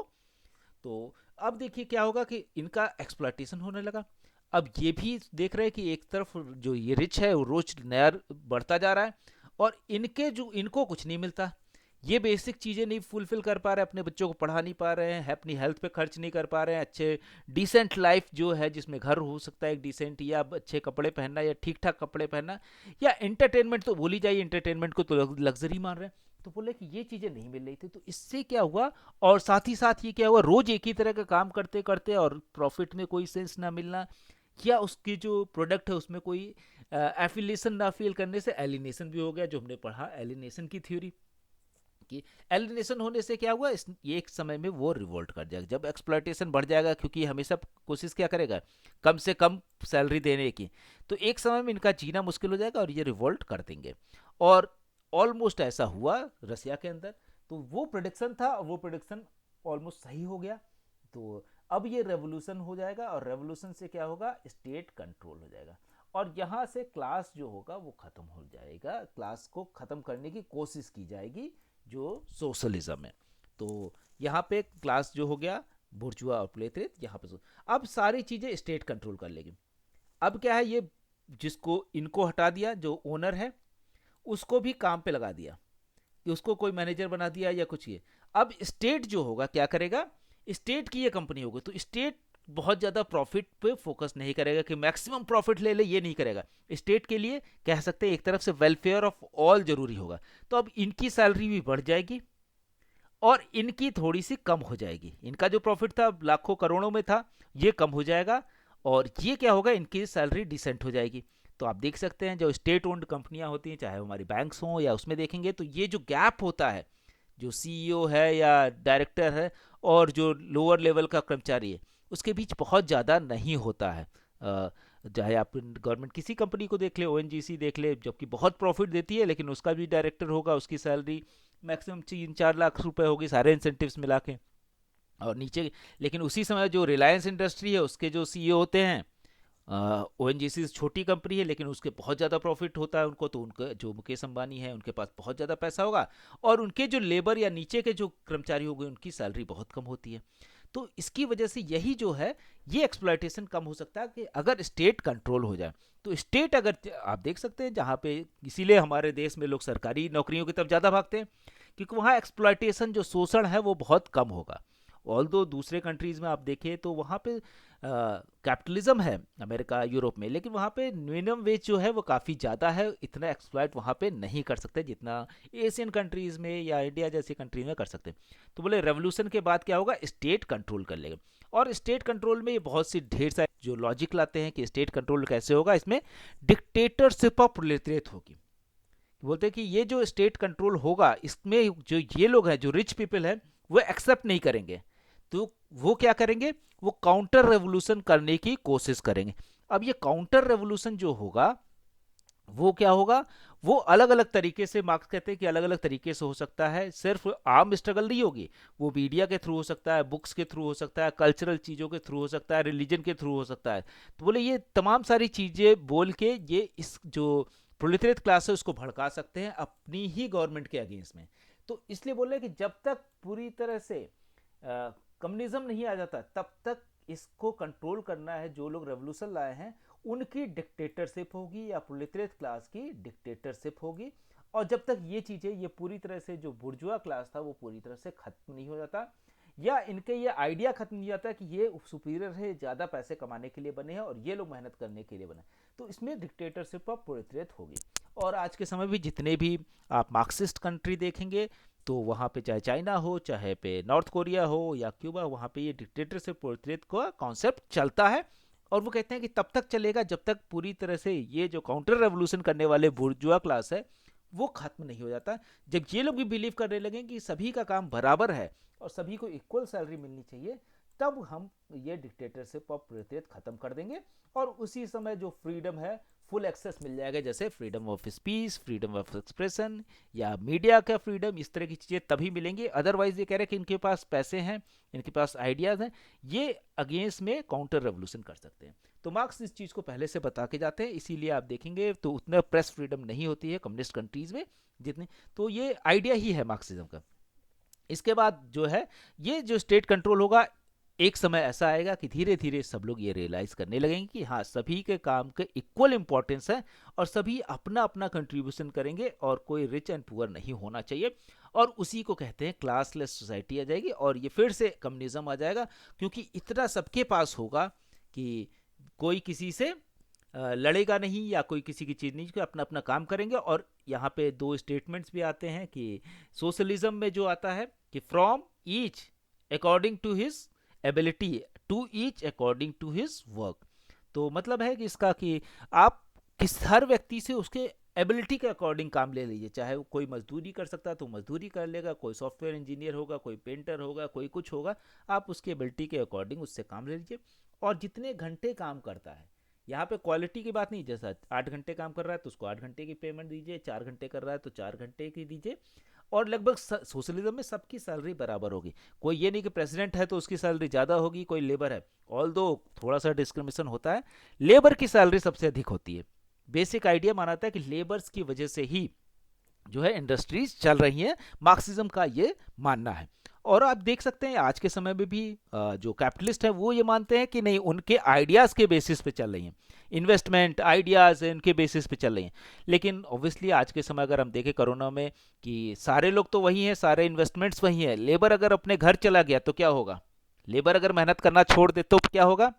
तो अब देखिए क्या होगा कि इनका एक्सप्लॉइटेशन होने लगा। अब ये भी देख रहे हैं कि एक तरफ जो ये रिच है वो रोज नया बढ़ता जा रहा है, और इनके जो इनको कुछ नहीं मिलता। ये बेसिक चीज़ें नहीं फुलफिल कर पा रहे, अपने बच्चों को पढ़ा नहीं पा रहे हैं, अपनी हेल्थ पे खर्च नहीं कर पा रहे हैं, अच्छे डिसेंट लाइफ जो है जिसमें घर हो सकता है एक डिसेंट, या अच्छे कपड़े पहनना या ठीक ठाक कपड़े पहनना, या एंटरटेनमेंट तो भूल ही जाइए, एंटरटेनमेंट को तो लग्जरी मान रहे हैं। तो बोले कि ये चीज़ें नहीं मिल रही थी। तो इससे क्या हुआ, और साथ ही साथ ये क्या हुआ, रोज एक ही तरह का काम करते करते और प्रॉफिट में कोई सेंस ना मिलना, या उसकी जो प्रोडक्ट है उसमें कोई एफिलिएशन ना फील करने से एलिनेशन भी हो गया, जो हमने पढ़ा एलिनेशन की थ्योरी। कि एलिनेशन होने से क्या हुआ, ये एक समय में वो रिवोल्ट कर जाएगा जब एक्सप्लॉइटेशन बढ़ जाएगा, क्योंकि हमेशा कोशिश क्या करेगा, कम से कम सैलरी देने की। तो एक समय में इनका जीना मुश्किल हो जाएगा और ये रिवोल्ट कर देंगे। और ऑलमोस्ट ऐसा हुआ रसिया के अंदर। तो वो प्रोडिक्शन था और वो प्रोडिक्शन ऑलमोस्ट सही हो गया। तो अब ये रेवोल्यूशन हो जाएगा, और रेवोल्यूशन से क्या होगा, स्टेट कंट्रोल हो जाएगा, और यहाँ से क्लास जो होगा वो खत्म हो जाएगा। क्लास को खत्म करने की कोशिश की जाएगी, जो सोशलिज्म है। तो यहाँ पे क्लास जो हो गया बुर्जुआ और प्लेटरेट, यहाँ पे अब सारी चीज़ें स्टेट कंट्रोल कर लेगी। अब क्या है, ये जिसको इनको हटा दिया, जो ओनर है उसको भी काम पे लगा दिया, कि उसको कोई मैनेजर बना दिया या कुछ। ये अब स्टेट जो होगा क्या करेगा, स्टेट की ये कंपनी होगी, तो स्टेट बहुत ज़्यादा प्रॉफिट पे फोकस नहीं करेगा कि मैक्सिमम प्रॉफिट ले ले, ये नहीं करेगा। स्टेट के लिए कह सकते हैं एक तरफ से वेलफेयर ऑफ ऑल जरूरी होगा। तो अब इनकी सैलरी भी बढ़ जाएगी और इनकी थोड़ी सी कम हो जाएगी। इनका जो प्रॉफिट था लाखों करोड़ों में था, ये कम हो जाएगा, और ये क्या होगा, इनकी सैलरी डिसेंट हो जाएगी। तो आप देख सकते हैं जो स्टेट ओन्ड कंपनियां होती हैं, चाहे हमारी बैंक्स हों या उसमें देखेंगे, तो ये जो गैप होता है, जो सीईओ है या डायरेक्टर है और जो लोअर लेवल का कर्मचारी है, उसके बीच बहुत ज़्यादा नहीं होता है। चाहे आप गवर्नमेंट किसी कंपनी को देख ले, ओएनजीसी देख ले, जबकि बहुत प्रॉफिट देती है, लेकिन उसका भी डायरेक्टर होगा, उसकी सैलरी मैक्सिमम 3-4 लाख रुपए होगी सारे इंसेंटिव्स मिला के, और नीचे। लेकिन उसी समय जो रिलायंस इंडस्ट्री है उसके जो सीईओ होते हैं, ओएनजीसी छोटी कंपनी है लेकिन उसके बहुत ज़्यादा प्रॉफिट होता है उनको, तो उनका जो मुकेश अंबानी है उनके पास बहुत ज़्यादा पैसा होगा, और उनके जो लेबर या नीचे के जो कर्मचारी हो गए उनकी सैलरी बहुत कम होती है। तो इसकी वजह से यही जो है, ये एक्सप्लॉइटेशन कम हो सकता है कि अगर स्टेट कंट्रोल हो जाए। तो स्टेट अगर आप देख सकते हैं जहाँ पे, इसीलिए हमारे देश में लोग सरकारी नौकरियों की तरफ ज़्यादा भागते हैं, क्योंकि वहाँ एक्सप्लॉइटेशन जो शोषण है वो बहुत कम होगा। ऑल दो दूसरे कंट्रीज में आप देखें तो वहाँ पे कैपिटलिज्म है, अमेरिका यूरोप में, लेकिन वहाँ पे मिनिमम वेज जो है वो काफ़ी ज़्यादा है, इतना एक्सप्लॉइट वहाँ पे नहीं कर सकते जितना एशियन कंट्रीज़ में या इंडिया जैसी कंट्रीज में कर सकते। तो बोले रेवोल्यूशन के बाद क्या होगा, स्टेट कंट्रोल कर लेगा। और स्टेट कंट्रोल में ये बहुत सी ढेर सारे जो लॉजिक लाते हैं कि स्टेट कंट्रोल कैसे होगा, इसमें डिक्टेटरशिप ऑफ प्रोलेटरिएट होगी। बोलते हैं कि ये जो स्टेट कंट्रोल होगा इसमें जो ये लोग हैं, जो रिच पीपल है, वो एक्सेप्ट नहीं करेंगे। तो वो क्या करेंगे, वो काउंटर रेवोल्यूशन करने की कोशिश करेंगे। अब ये काउंटर रेवोल्यूशन जो होगा वो क्या होगा, वो अलग अलग तरीके से, मार्क्स कहते हैं कि अलग अलग तरीके से हो सकता है। सिर्फ आर्म स्ट्रगल नहीं होगी, वो मीडिया के थ्रू हो सकता है, बुक्स के थ्रू हो सकता है, कल्चरल चीज़ों के थ्रू हो सकता है, रिलीजन के थ्रू हो सकता है। तो बोले ये तमाम सारी चीज़ें बोल के ये इस जो प्रोलेटरिएट क्लास है उसको भड़का सकते हैं अपनी ही गवर्नमेंट के अगेंस्ट में। तो इसलिए बोले कि जब तक पूरी तरह से कम्युनिज्म नहीं आ जाता तब तक इसको कंट्रोल करना है। जो लोग रेवोल्यूशन लाए हैं उनकी डिक्टेटरशिप होगी या प्रोलेटरिएट क्लास की डिक्टेटरशिप होगी। और जब तक ये चीज़ें, ये पूरी तरह से जो बुर्जुआ क्लास था वो पूरी तरह से खत्म नहीं हो जाता, या इनके ये आइडिया खत्म नहीं जाता कि ये सुपीरियर है, ज़्यादा पैसे कमाने के लिए बने हैं और ये लोग मेहनत करने के लिए बने, तो इसमें डिक्टेटरशिप ऑफ प्रोलेटरिएट होगी। और आज के समय भी जितने भी आप मार्क्सिस्ट कंट्री देखेंगे, तो वहाँ पे चाहे चाइना हो, चाहे पे नॉर्थ कोरिया हो या क्यूबा, वहाँ पे ये डिक्टेटरशिप प्रोलेटरिएट का कॉन्सेप्ट चलता है। और वो कहते हैं कि तब तक चलेगा जब तक पूरी तरह से ये जो काउंटर रेवोल्यूशन करने वाले बुर्जुआ क्लास है वो खत्म नहीं हो जाता। जब ये लोग भी बिलीव करने लगे कि सभी का काम बराबर है और सभी को इक्वल सैलरी मिलनी चाहिए, तब हम ये डिक्टेटरशिप ऑफ प्रोलेटरिएट खत्म कर देंगे। और उसी समय जो फ्रीडम है, फुल एक्सेस मिल जाएगा, जैसे freedom of speech, freedom of expression या मीडिया का फ्रीडम, इस तरह की चीज़ें तभी मिलेंगी। अदरवाइज ये कह रहे हैं कि इनके पास पैसे हैं, इनके पास आइडियाज़ हैं, ये अगेंस्ट में काउंटर रेवोल्यूशन कर सकते हैं। तो मार्क्स इस चीज़ को पहले से बता के जाते हैं, इसीलिए आप देखेंगे तो उतना प्रेस फ्रीडम नहीं होती है कम्युनिस्ट कंट्रीज में जितनी। तो ये आइडिया ही है मार्क्सिज्म का। इसके बाद जो है, ये जो स्टेट कंट्रोल होगा, एक समय ऐसा आएगा कि धीरे धीरे सब लोग ये रियलाइज करने लगेंगे कि हाँ, सभी के काम के इक्वल इंपॉर्टेंस है और सभी अपना अपना कंट्रीब्यूशन करेंगे और कोई रिच एंड पुअर नहीं होना चाहिए। और उसी को कहते हैं क्लासलेस सोसाइटी आ जाएगी, और ये फिर से कम्युनिज्म आ जाएगा, क्योंकि इतना सबके पास होगा कि कोई किसी से लड़ेगा नहीं या कोई किसी की चीज़ नहीं, कि अपना अपना काम करेंगे। और यहाँ पे दो स्टेटमेंट्स भी आते हैं कि सोशलिज्म में जो आता है कि from each according to his ability, to each according to his work. तो मतलब है कि इसका कि आप हर व्यक्ति से उसके एबिलिटी के अकॉर्डिंग काम ले लीजिए। चाहे वो कोई मजदूरी कर सकता है तो मजदूरी कर लेगा, कोई सॉफ्टवेयर इंजीनियर होगा, कोई पेंटर होगा, कोई कुछ होगा, आप उसके एबिलिटी के अकॉर्डिंग उससे काम ले लीजिए। और जितने घंटे काम करता है, यहाँ पे क्वालिटी की बात नहीं, जैसा 8 घंटे काम कर रहा है तो उसको 8 घंटे की पेमेंट दीजिए, 4 घंटे कर रहा है तो 4 घंटे की दीजिए। और लगभग सोशलिज्म में सबकी सैलरी बराबर होगी। कोई ये नहीं कि प्रेसिडेंट है तो उसकी सैलरी ज़्यादा होगी, कोई लेबर है, ऑल दो थोड़ा सा डिस्क्रिमिनेशन होता है, लेबर की सैलरी सबसे अधिक होती है। बेसिक आइडिया मानाता है कि लेबर्स की वजह से ही जो है इंडस्ट्रीज चल रही हैं, मार्क्सिज्म का ये मानना है। और आप देख सकते हैं आज के समय में भी जो कैपिटलिस्ट हैं वो ये मानते हैं कि नहीं, उनके आइडियाज़ के बेसिस पे चल रही हैं, इन्वेस्टमेंट आइडियाज़ इनके बेसिस पे चल रही हैं। लेकिन ऑब्वियसली आज के समय अगर हम देखें कोरोना में कि सारे लोग तो वही हैं, सारे इन्वेस्टमेंट्स वही हैं, लेबर अगर अपने घर चला गया तो क्या होगा? लेबर अगर मेहनत करना छोड़ दे तो क्या होगा?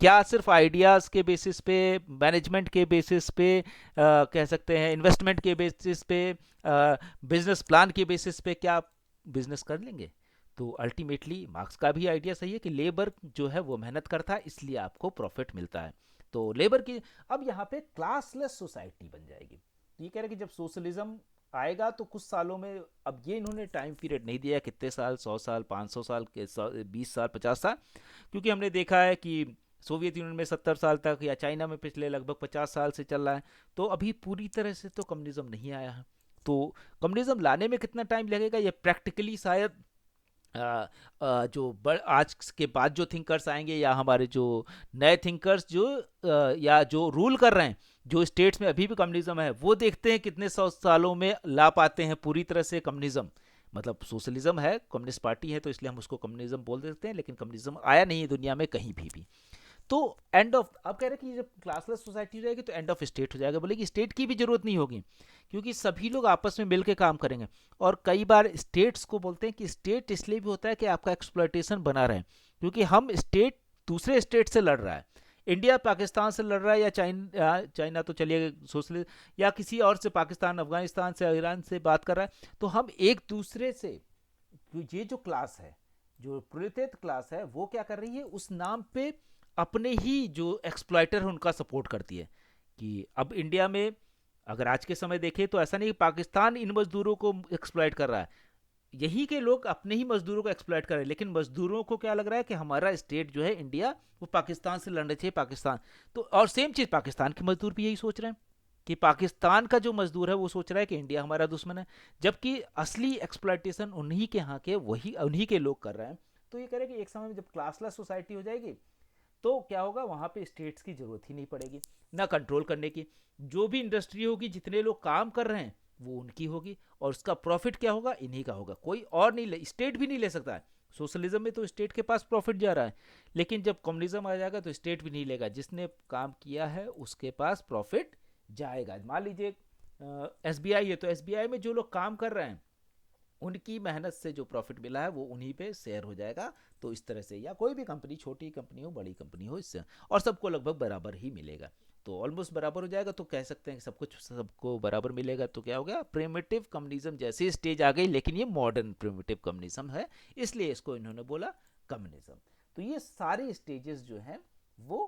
क्या सिर्फ आइडियाज़ के बेसिस पे, मैनेजमेंट के बेसिस पे, कह सकते हैं इन्वेस्टमेंट के बेसिस पे, बिजनेस प्लान के बेसिस पे क्या बिजनेस कर लेंगे? तो अल्टीमेटली मार्क्स का भी आइडिया सही है कि लेबर जो है वो मेहनत करता है, इसलिए आपको प्रॉफिट मिलता है। तो लेबर की अब यहाँ पे क्लासलेस सोसाइटी बन जाएगी। ये कह रहे हैं कि जब सोशलिज्म आएगा तो कुछ सालों में, अब ये इन्होंने टाइम पीरियड नहीं दिया कितने साल, 100 साल, 500 साल के, 20 साल, 50 साल, क्योंकि हमने देखा है कि सोवियत यूनियन में 70 साल तक, या चाइना में पिछले लगभग 50 साल से चल रहा है। तो अभी पूरी तरह से तो कम्युनिज्म नहीं आया है। तो कम्युनिज्म लाने में कितना टाइम लगेगा, ये प्रैक्टिकली शायद जो आज के बाद जो थिंकर्स आएंगे, या हमारे जो नए थिंकर्स जो या जो रूल कर रहे हैं, जो स्टेट्स में अभी भी कम्युनिज्म है, वो देखते हैं कितने 100 सालों में ला पाते हैं पूरी तरह से कम्युनिज्म। मतलब सोशलिज्म है, कम्युनिस्ट पार्टी है, तो इसलिए हम उसको कम्युनिज्म बोल देते हैं, लेकिन कम्युनिज्म आया नहीं है दुनिया में कहीं भी। तो एंड ऑफ, अब कह रहे हैं कि जब क्लासलेस सोसाइटी रहेगी तो एंड ऑफ स्टेट हो जाएगा। बोले कि स्टेट की भी जरूरत नहीं होगी, क्योंकि सभी लोग आपस में मिलकर काम करेंगे। और कई बार स्टेट्स को बोलते हैं कि स्टेट इसलिए भी होता है कि आपका एक्सप्लॉयटेशन बना रहे, क्योंकि हम स्टेट दूसरे स्टेट से लड़ रहा है, इंडिया पाकिस्तान से लड़ रहा है, या चाइना, चाइना तो चलिए सोशलिस्ट, या किसी और से, पाकिस्तान अफगानिस्तान से, ईरान से बात कर रहा है, तो हम एक दूसरे से, ये जो क्लास है, जो प्रोलेटेरिएट क्लास है, वो क्या कर रही है, उस नाम पे अपने ही जो एक्सप्लॉइटर है उनका सपोर्ट करती है। कि अब इंडिया में अगर आज के समय देखें तो ऐसा नहीं कि पाकिस्तान इन मजदूरों को एक्सप्लॉइट कर रहा है, यही के लोग अपने ही मजदूरों को एक्सप्लॉइट कर रहे हैं। लेकिन मजदूरों को क्या लग रहा है कि हमारा स्टेट जो है इंडिया, वो पाकिस्तान से लड़ने चाहिए, पाकिस्तान। तो और सेम चीज़ पाकिस्तान के मजदूर भी यही सोच रहे हैं कि पाकिस्तान का जो मजदूर है वो सोच रहा है कि इंडिया हमारा दुश्मन है, जबकि असली एक्सप्लॉइटेशन उन्हीं के यहाँ के, वही उन्हीं के लोग कर रहे हैं। तो ये कह रहे हैं कि एक समय में जब क्लासलेस सोसाइटी हो जाएगी तो क्या होगा, वहाँ पे स्टेट्स की जरूरत ही नहीं पड़ेगी ना कंट्रोल करने की। जो भी इंडस्ट्री होगी, जितने लोग काम कर रहे हैं वो उनकी होगी, और उसका प्रॉफिट क्या होगा, इन्हीं का होगा, कोई और नहीं ले, स्टेट भी नहीं ले सकता है। सोशलिज्म में तो स्टेट के पास प्रॉफिट जा रहा है, लेकिन जब कम्युनिज्म आ जाएगा तो स्टेट भी नहीं लेगा, जिसने काम किया है उसके पास प्रॉफिट जाएगा। मान लीजिए एसबीआई है, तो एसबीआई में जो लोग काम कर रहे हैं उनकी मेहनत से जो प्रॉफिट मिला है वो उन्हीं पे शेयर हो जाएगा। तो इस तरह से, या कोई भी कंपनी, छोटी कंपनी हो बड़ी कंपनी हो, इससे और सबको लगभग बराबर ही मिलेगा। तो ऑलमोस्ट बराबर हो जाएगा, तो कह सकते हैं कि सब कुछ सबको बराबर मिलेगा। तो क्या हो गया, प्रिमिटिव कम्युनिज्म जैसी स्टेज आ गई, लेकिन ये मॉडर्न प्रिमिटिव कम्युनिज्म है, इसलिए इसको इन्होंने बोला कम्युनिज्म। तो ये सारे स्टेजेस जो हैं वो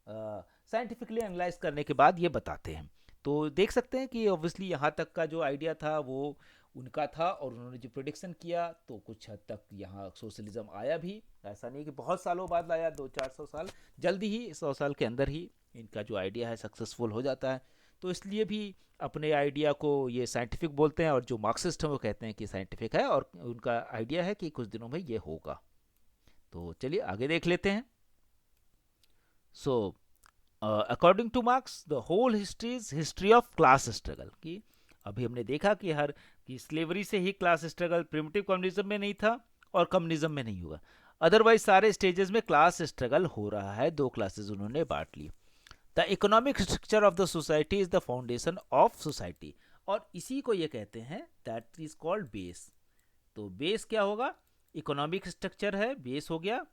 साइंटिफिकली एनालाइज करने के बाद ये बताते हैं। तो देख सकते हैं कि ऑब्वियसली यहाँ तक का जो आइडिया था वो उनका था, और उन्होंने जो प्रिडिक्शन किया तो कुछ हद तक यहाँ सोशलिज्म आया भी। ऐसा नहीं कि बहुत सालों बाद आया, 200-400 साल, जल्दी ही 100 साल के अंदर ही इनका जो आइडिया है सक्सेसफुल हो जाता है। तो इसलिए भी अपने आइडिया को ये साइंटिफिक बोलते हैं, और जो मार्क्सिस्ट हैं वो कहते हैं कि साइंटिफिक है, और उनका आइडिया है कि कुछ दिनों में ये होगा। तो चलिए आगे देख लेते हैं। So according to Marx the whole history is history of class struggle. कि अभी हमने देखा कि हर कि स्लेवरी से ही क्लास स्ट्रगल, प्रिमिटिव कम्युनिज्म में नहीं था और कम्युनिज्म में नहीं हुआ, अदरवाइज सारे स्टेजेस में क्लास स्ट्रगल हो रहा है। दो क्लासेस उन्होंने बांट ली। The economic structure of the society is the foundation of society, और इसी को ये कहते हैं दैट इज कॉल्ड बेस। तो बेस क्या होगा? इकोनॉमिक स्ट्रक्चर है, बेस हो गया।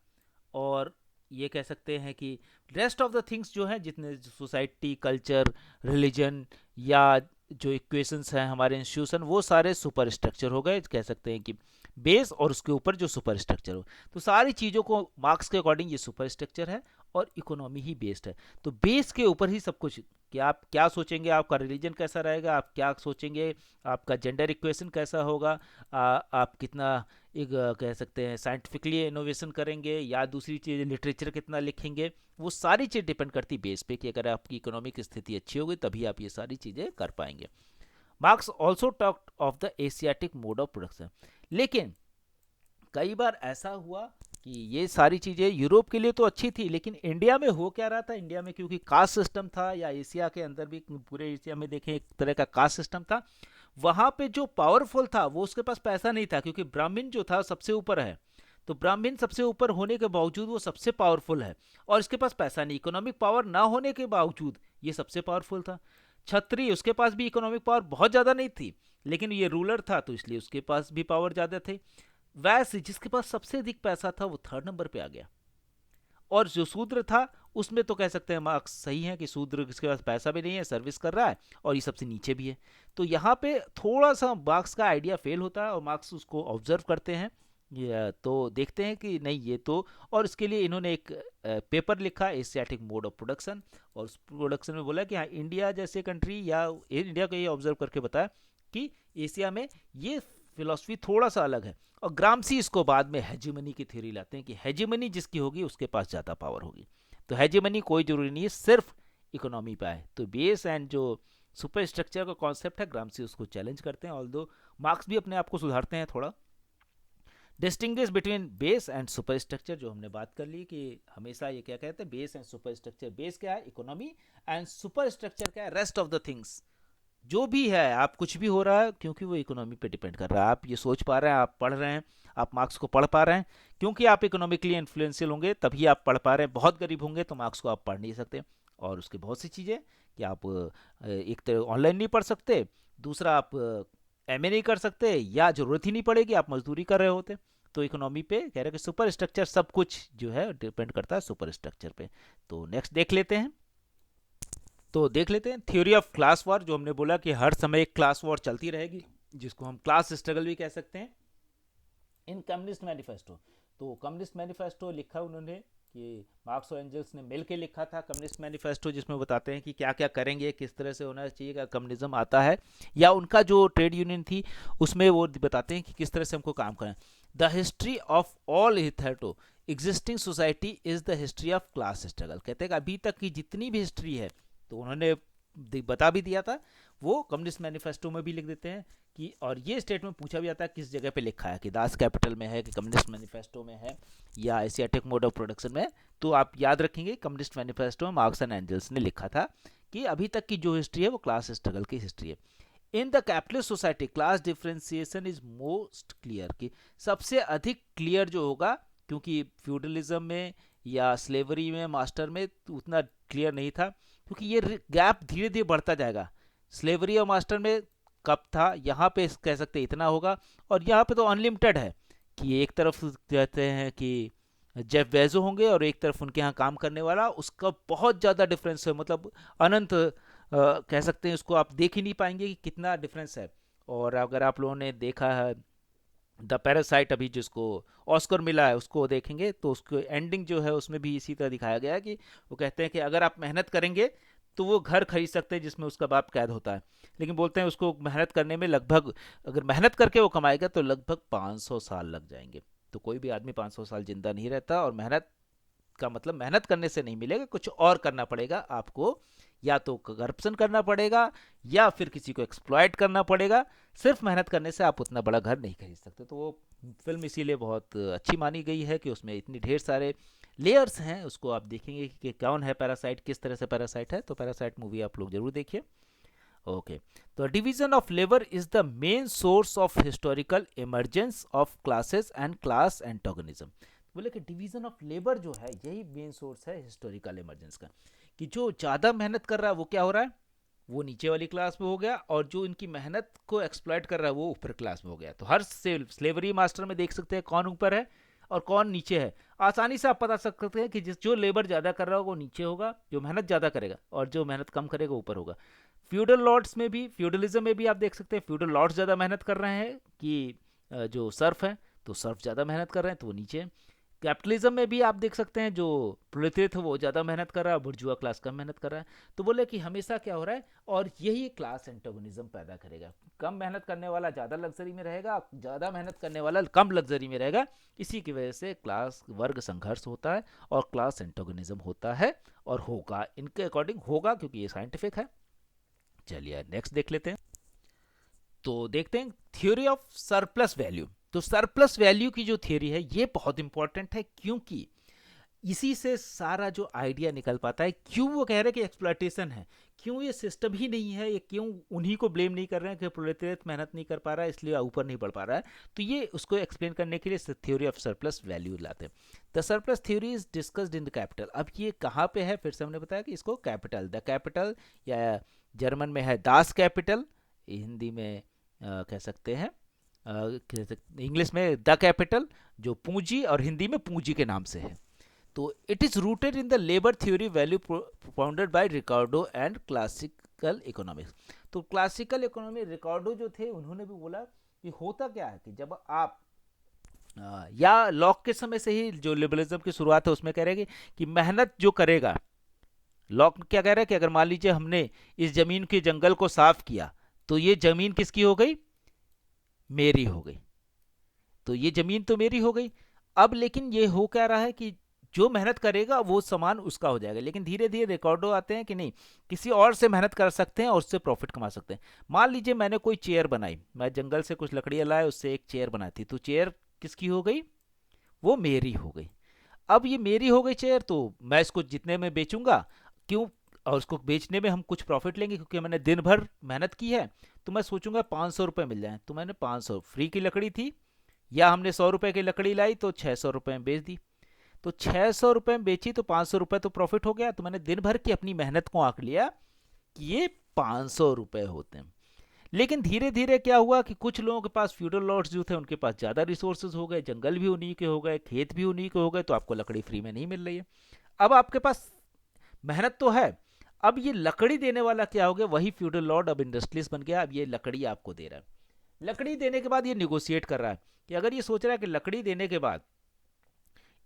और ये कह सकते हैं कि रेस्ट ऑफ द थिंग्स जो हैं, जितने सोसाइटी, कल्चर, रिलीजन, या जो इक्वेशंस हैं हमारे इंस्टीट्यूशन, वो सारे सुपर स्ट्रक्चर हो गए। कह सकते हैं कि बेस और उसके ऊपर जो सुपर स्ट्रक्चर हो, तो सारी चीज़ों को मार्क्स के अकॉर्डिंग ये सुपर स्ट्रक्चर है और इकोनॉमी ही बेस्ड है। तो बेस के ऊपर ही सब कुछ, कि आप क्या सोचेंगे, आपका रिलीजन कैसा रहेगा, आप क्या सोचेंगे, आपका जेंडर इक्वेशन कैसा होगा, आप कितना एक कह सकते हैं साइंटिफिकली इनोवेशन करेंगे, या दूसरी चीज़ लिटरेचर कितना लिखेंगे, वो सारी चीज़ डिपेंड करती बेस पे, कि अगर आपकी इकोनॉमिक स्थिति अच्छी होगी तभी आप ये सारी चीज़ें कर पाएंगे। Marks also talked of the Asiatic mode of production. लेकिन कई बार ऐसा हुआ कि ये सारी चीज़ें यूरोप के लिए तो अच्छी थी, लेकिन इंडिया में हो क्या रहा था, इंडिया में क्योंकि कास्ट सिस्टम था, या एशिया के अंदर भी, पूरे एशिया में देखें एक तरह का कास्ट सिस्टम था, वहाँ पे जो पावरफुल था वो उसके पास पैसा नहीं था, क्योंकि ब्राह्मण जो था सबसे ऊपर है। तो ब्राह्मण सबसे ऊपर होने के बावजूद वो सबसे पावरफुल है, और इसके पास पैसा नहीं, इकोनॉमिक पावर ना होने के बावजूद ये सबसे पावरफुल था। छत्री, उसके पास भी इकोनॉमिक पावर बहुत ज़्यादा नहीं थी, लेकिन ये रूलर था तो इसलिए उसके पास भी पावर ज़्यादा थे। वैसे जिसके पास सबसे अधिक पैसा था वो थर्ड नंबर पे आ गया। और जो शूद्र था उसमें तो कह सकते हैं मार्क्स सही है कि शूद्र जिसके पास पैसा भी नहीं है, सर्विस कर रहा है, और ये सबसे नीचे भी है। तो यहाँ पे थोड़ा सा मार्क्स का आइडिया फेल होता है, और मार्क्स उसको ऑब्जर्व करते हैं, तो देखते हैं कि नहीं ये तो। और इसके लिए इन्होंने एक पेपर लिखा, एशियाटिक मोड ऑफ प्रोडक्शन, और उस प्रोडक्शन में बोला कि हाँ इंडिया जैसे कंट्री, या इंडिया को ये ऑब्जर्व करके बताया कि एशिया में ये फिलॉसफी थोड़ा सा अलग है। और ग्रामसी इसको बाद में हेजिमनी की थ्योरी लाते हैं कि हेजिमनी जिसकी होगी उसके पास ज़्यादा पावर होगी। तो हेजिमनी कोई जरूरी नहीं है, सिर्फ इकोनॉमी पे आए। तो बेस एंड जो सुपर स्ट्रक्चर का कॉन्सेप्ट है, ग्रामसी उसको चैलेंज करते हैं, ऑल्दो मार्क्स भी अपने आप को सुधारते हैं थोड़ा। Distinguish between base and super structure, जो हमने बात कर ली कि हमेशा ये क्या कहते हैं, base and super structure. Base क्या है? इकोनॉमी, एंड सुपर स्ट्रक्चर क्या है? Rest of the things. जो भी है, आप कुछ भी हो रहा है क्योंकि वो इकोनॉमी पे डिपेंड कर रहा है। आप ये सोच पा रहे हैं, आप पढ़ रहे हैं, आप मार्क्स को पढ़ पा रहे हैं, क्योंकि आप इकोनॉमिकली इन्फ्लुएंशियल होंगे तभी आप पढ़ पा रहे हैं। बहुत गरीब होंगे तो मार्क्स को आप पढ़ नहीं सकते। और उसके बहुत सी चीज़ें कि आप एक तो ऑनलाइन नहीं पढ़ सकते, दूसरा आप एमए नहीं कर सकते, या ज़रूरत ही नहीं पड़ेगी, आप मजदूरी कर रहे होते। तो इकोनॉमी पे कह रहे हैं कि सुपर स्ट्रक्चर, सब कुछ जो है डिपेंड करता है सुपर स्ट्रक्चर पे। तो नेक्स्ट देख लेते हैं। तो देख लेते हैं थ्योरी ऑफ क्लास वॉर, जो हमने बोला कि हर समय एक क्लास वॉर चलती रहेगी, जिसको हम क्लास स्ट्रगल भी कह सकते हैं। इन कम्युनिस्ट मैनिफेस्टो, तो कम्युनिस्ट मैनिफेस्टो लिखा उन्होंने कि मार्क्स और एंजल्स ने मिलकर लिखा था कम्युनिस्ट मैनिफेस्टो, जिसमें बताते हैं कि क्या क्या करेंगे, किस तरह से होना चाहिए अगर कम्युनिज्म आता है, या उनका जो ट्रेड यूनियन थी उसमें वो बताते हैं कि किस तरह से हमको काम करें। The history of all hitherto existing society is the history of class struggle. कहते हैं कि अभी तक की जितनी भी हिस्ट्री है, तो उन्होंने बता भी दिया था, वो कम्युनिस्ट मैनिफेस्टो में भी लिख देते हैं कि, और ये स्टेटमेंट पूछा भी जाता है किस जगह पे लिखा है, कि दास कैपिटल में है, कि कम्युनिस्ट मैनिफेस्टो में है, या एशियाटिक मोड ऑफ प्रोडक्शन में। तो आप याद रखेंगे कम्युनिस्ट मैनिफेस्टो में मार्क्स एंड एंजल्स ने लिखा था कि अभी तक की जो हिस्ट्री है वो क्लास स्ट्रगल की हिस्ट्री है। In the capitalist society class differentiation is most clear, कि सबसे अधिक क्लियर जो होगा, क्योंकि फ्यूडलिज्म में या स्लेवरी में, मास्टर में तो उतना क्लियर नहीं था, क्योंकि ये गैप धीरे धीरे बढ़ता जाएगा। स्लेवरी और मास्टर में कब था, यहाँ पे कह सकते इतना होगा, और यहाँ पे तो अनलिमिटेड है, कि एक तरफ कहते हैं कि जेफ बेजो होंगे और एक तरफ उनके यहाँ काम करने वाला, उसका बहुत ज़्यादा डिफरेंस है, मतलब अनंत कह सकते हैं, उसको आप देख ही नहीं पाएंगे कि कितना डिफरेंस है। और अगर आप लोगों ने देखा है द पैरासाइट, अभी जिसको ऑस्कर मिला है, उसको देखेंगे तो उसको एंडिंग जो है उसमें भी इसी तरह दिखाया गया है कि वो कहते हैं कि अगर आप मेहनत करेंगे तो वो घर खरीद सकते हैं जिसमें उसका बाप कैद होता है। लेकिन बोलते हैं उसको मेहनत करने में लगभग, अगर मेहनत करके वो कमाएगा तो लगभग 500 साल लग जाएंगे। तो कोई भी आदमी 500 साल जिंदा नहीं रहता, और मेहनत का मतलब मेहनत करने से नहीं मिलेगा, कुछ और करना पड़ेगा आपको, या तो करप्शन करना पड़ेगा या फिर किसी को एक्सप्लॉइट करना पड़ेगा। सिर्फ मेहनत करने से आप उतना बड़ा घर नहीं खरीद सकते। तो वो फिल्म इसीलिए बहुत अच्छी मानी गई है कि उसमें इतनी ढेर सारे लेयर्स हैं। उसको आप देखेंगे कि कौन है पैरासाइट, किस तरह से पैरासाइट है। तो पैरासाइट मूवी आप लोग जरूर देखिए। ओके, तो division of labour is the main source of historical emergence of classes and class antagonism. बोले कि डिवीजन ऑफ लेबर जो है यही मेन सोर्स है हिस्टोरिकल इमरजेंस का, कि जो ज़्यादा मेहनत कर रहा है वो क्या हो रहा है, वो नीचे वाली क्लास में हो गया, और जो इनकी मेहनत को एक्सप्लॉइट कर रहा है वो ऊपर क्लास में हो गया। तो हर स्लेवरी मास्टर में देख सकते हैं कौन ऊपर है और कौन नीचे है। आसानी से आप पता सकते हैं कि जो लेबर ज़्यादा कर रहा होगा वो नीचे होगा, जो मेहनत ज़्यादा करेगा, और जो मेहनत कम करेगा ऊपर होगा। फ्यूडल लॉर्ड्स में भी, फ्यूडलिज्म में भी आप देख सकते हैं फ्यूडल लॉर्ड्स ज़्यादा मेहनत कर रहे हैं कि जो सर्फ है, तो सर्फ ज़्यादा मेहनत कर रहे हैं तो वो नीचे है। कैपिटलिज्म में भी आप देख सकते हैं जो प्रोलेटेरिएट है वो ज़्यादा मेहनत कर रहा है, बुर्जुआ क्लास कम मेहनत कर रहा है। तो बोले कि हमेशा क्या हो रहा है, और यही क्लास एंटागोनिज्म पैदा करेगा। कम मेहनत करने वाला ज़्यादा लग्जरी में रहेगा, ज़्यादा मेहनत करने वाला कम लग्जरी में रहेगा। इसी की वजह से क्लास वर्ग संघर्ष होता है और क्लास एंटागोनिज्म होता है, और होगा, इनके अकॉर्डिंग होगा, क्योंकि ये साइंटिफिक है। चलिए नेक्स्ट देख लेते हैं। तो देखते हैं थ्योरी ऑफ सरप्लस वैल्यू। तो सरप्लस वैल्यू की जो थ्योरी है ये बहुत इंपॉर्टेंट है, क्योंकि इसी से सारा जो आइडिया निकल पाता है। क्यों वो कह रहे हैं कि एक्सप्लॉयटेशन है, क्यों ये सिस्टम ही नहीं है, ये क्यों उन्हीं को ब्लेम नहीं कर रहे हैं कि प्रोलेटेरिएट मेहनत नहीं कर पा रहा है इसलिए ऊपर नहीं बढ़ पा रहा है। तो ये उसको एक्सप्लेन करने के लिए थ्योरी ऑफ सरप्लस वैल्यू लाते हैं। The surplus theory is discussed in the capital. अब ये कहाँ पे है, फिर से हमने बताया कि इसको कैपिटल, द कैपिटल, या जर्मन में है दास कैपिटल, हिंदी में कह सकते हैं, इंग्लिश में द कैपिटल, जो पूंजी, और हिंदी में पूंजी के नाम से है। तो it is rooted in the labour theory value propounded bye Ricardo and classical economics. तो क्लासिकल इकोनॉमी रिकार्डो जो थे उन्होंने भी बोला कि होता क्या है कि जब आप या लॉक के समय से ही जो लिबरलिज्म की शुरुआत है उसमें कह रहे हैं कि मेहनत जो करेगा, लॉक क्या कह रहा है कि अगर मान लीजिए हमने इस जमीन के जंगल को साफ किया तो ये जमीन किसकी हो गई, मेरी हो गई। तो ये जमीन तो मेरी हो गई। अब लेकिन ये हो क्या रहा है कि जो मेहनत करेगा वो सामान उसका हो जाएगा। लेकिन धीरे धीरे रिकॉर्डो आते हैं कि नहीं, किसी और से मेहनत कर सकते हैं और उससे प्रॉफिट कमा सकते हैं। मान लीजिए मैंने कोई चेयर बनाई, मैं जंगल से कुछ लकड़ियां लाए, उससे एक चेयर बनाई थी, तो चेयर किसकी हो गई, वो मेरी हो गई। अब ये मेरी हो गई चेयर, तो मैं इसको जितने में बेचूंगा, क्यों, और उसको बेचने में हम कुछ प्रॉफिट लेंगे क्योंकि मैंने दिन भर मेहनत की है। तो मैं सोचूंगा 500 रुपये मिल जाए, तो मैंने 500, फ्री की लकड़ी थी, या हमने 100 रुपये की लकड़ी लाई तो 600 रुपये में बेच दी। तो 600 रुपये में बेची तो 500 रुपये तो प्रॉफिट हो गया। तो मैंने दिन भर की अपनी मेहनत को आंक लिया कि ये 500 रुपये होते हैं। लेकिन धीरे धीरे क्या हुआ कि कुछ लोगों के पास, फ्यूडल लॉर्ड्स जो थे उनके पास ज़्यादा रिसोर्सेज हो गए, जंगल भी उन्हीं के हो गए, खेत भी उन्हीं के हो गए, तो आपको लकड़ी फ्री में नहीं मिल रही है। अब आपके पास मेहनत तो है, अब ये लकड़ी देने वाला क्या हो गया, वही फ्यूडल लॉर्ड अब इंडस्ट्रियलिस्ट बन गया। अब ये लकड़ी आपको दे रहा है। लकड़ी देने के बाद ये निगोशिएट कर रहा है कि अगर ये सोच रहा है कि लकड़ी देने के बाद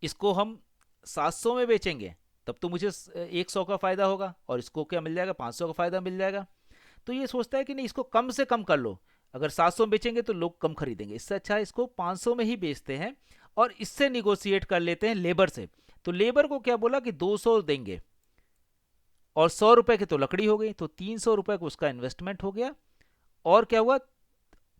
इसको हम 700 में बेचेंगे तब तो मुझे 100 का फायदा होगा, और इसको क्या मिल जाएगा, 500 का फायदा मिल जाएगा। तो ये सोचता है कि नहीं, इसको कम से कम कर लो, अगर 700 में बेचेंगे तो लोग कम खरीदेंगे, इससे अच्छा है इसको 500 में ही बेचते हैं और इससे निगोशिएट कर लेते हैं लेबर से। तो लेबर को क्या बोला कि 200 देंगे, और 100 रुपए की तो लकड़ी हो गई, तो 300 रुपए को उसका इन्वेस्टमेंट हो गया, और क्या हुआ,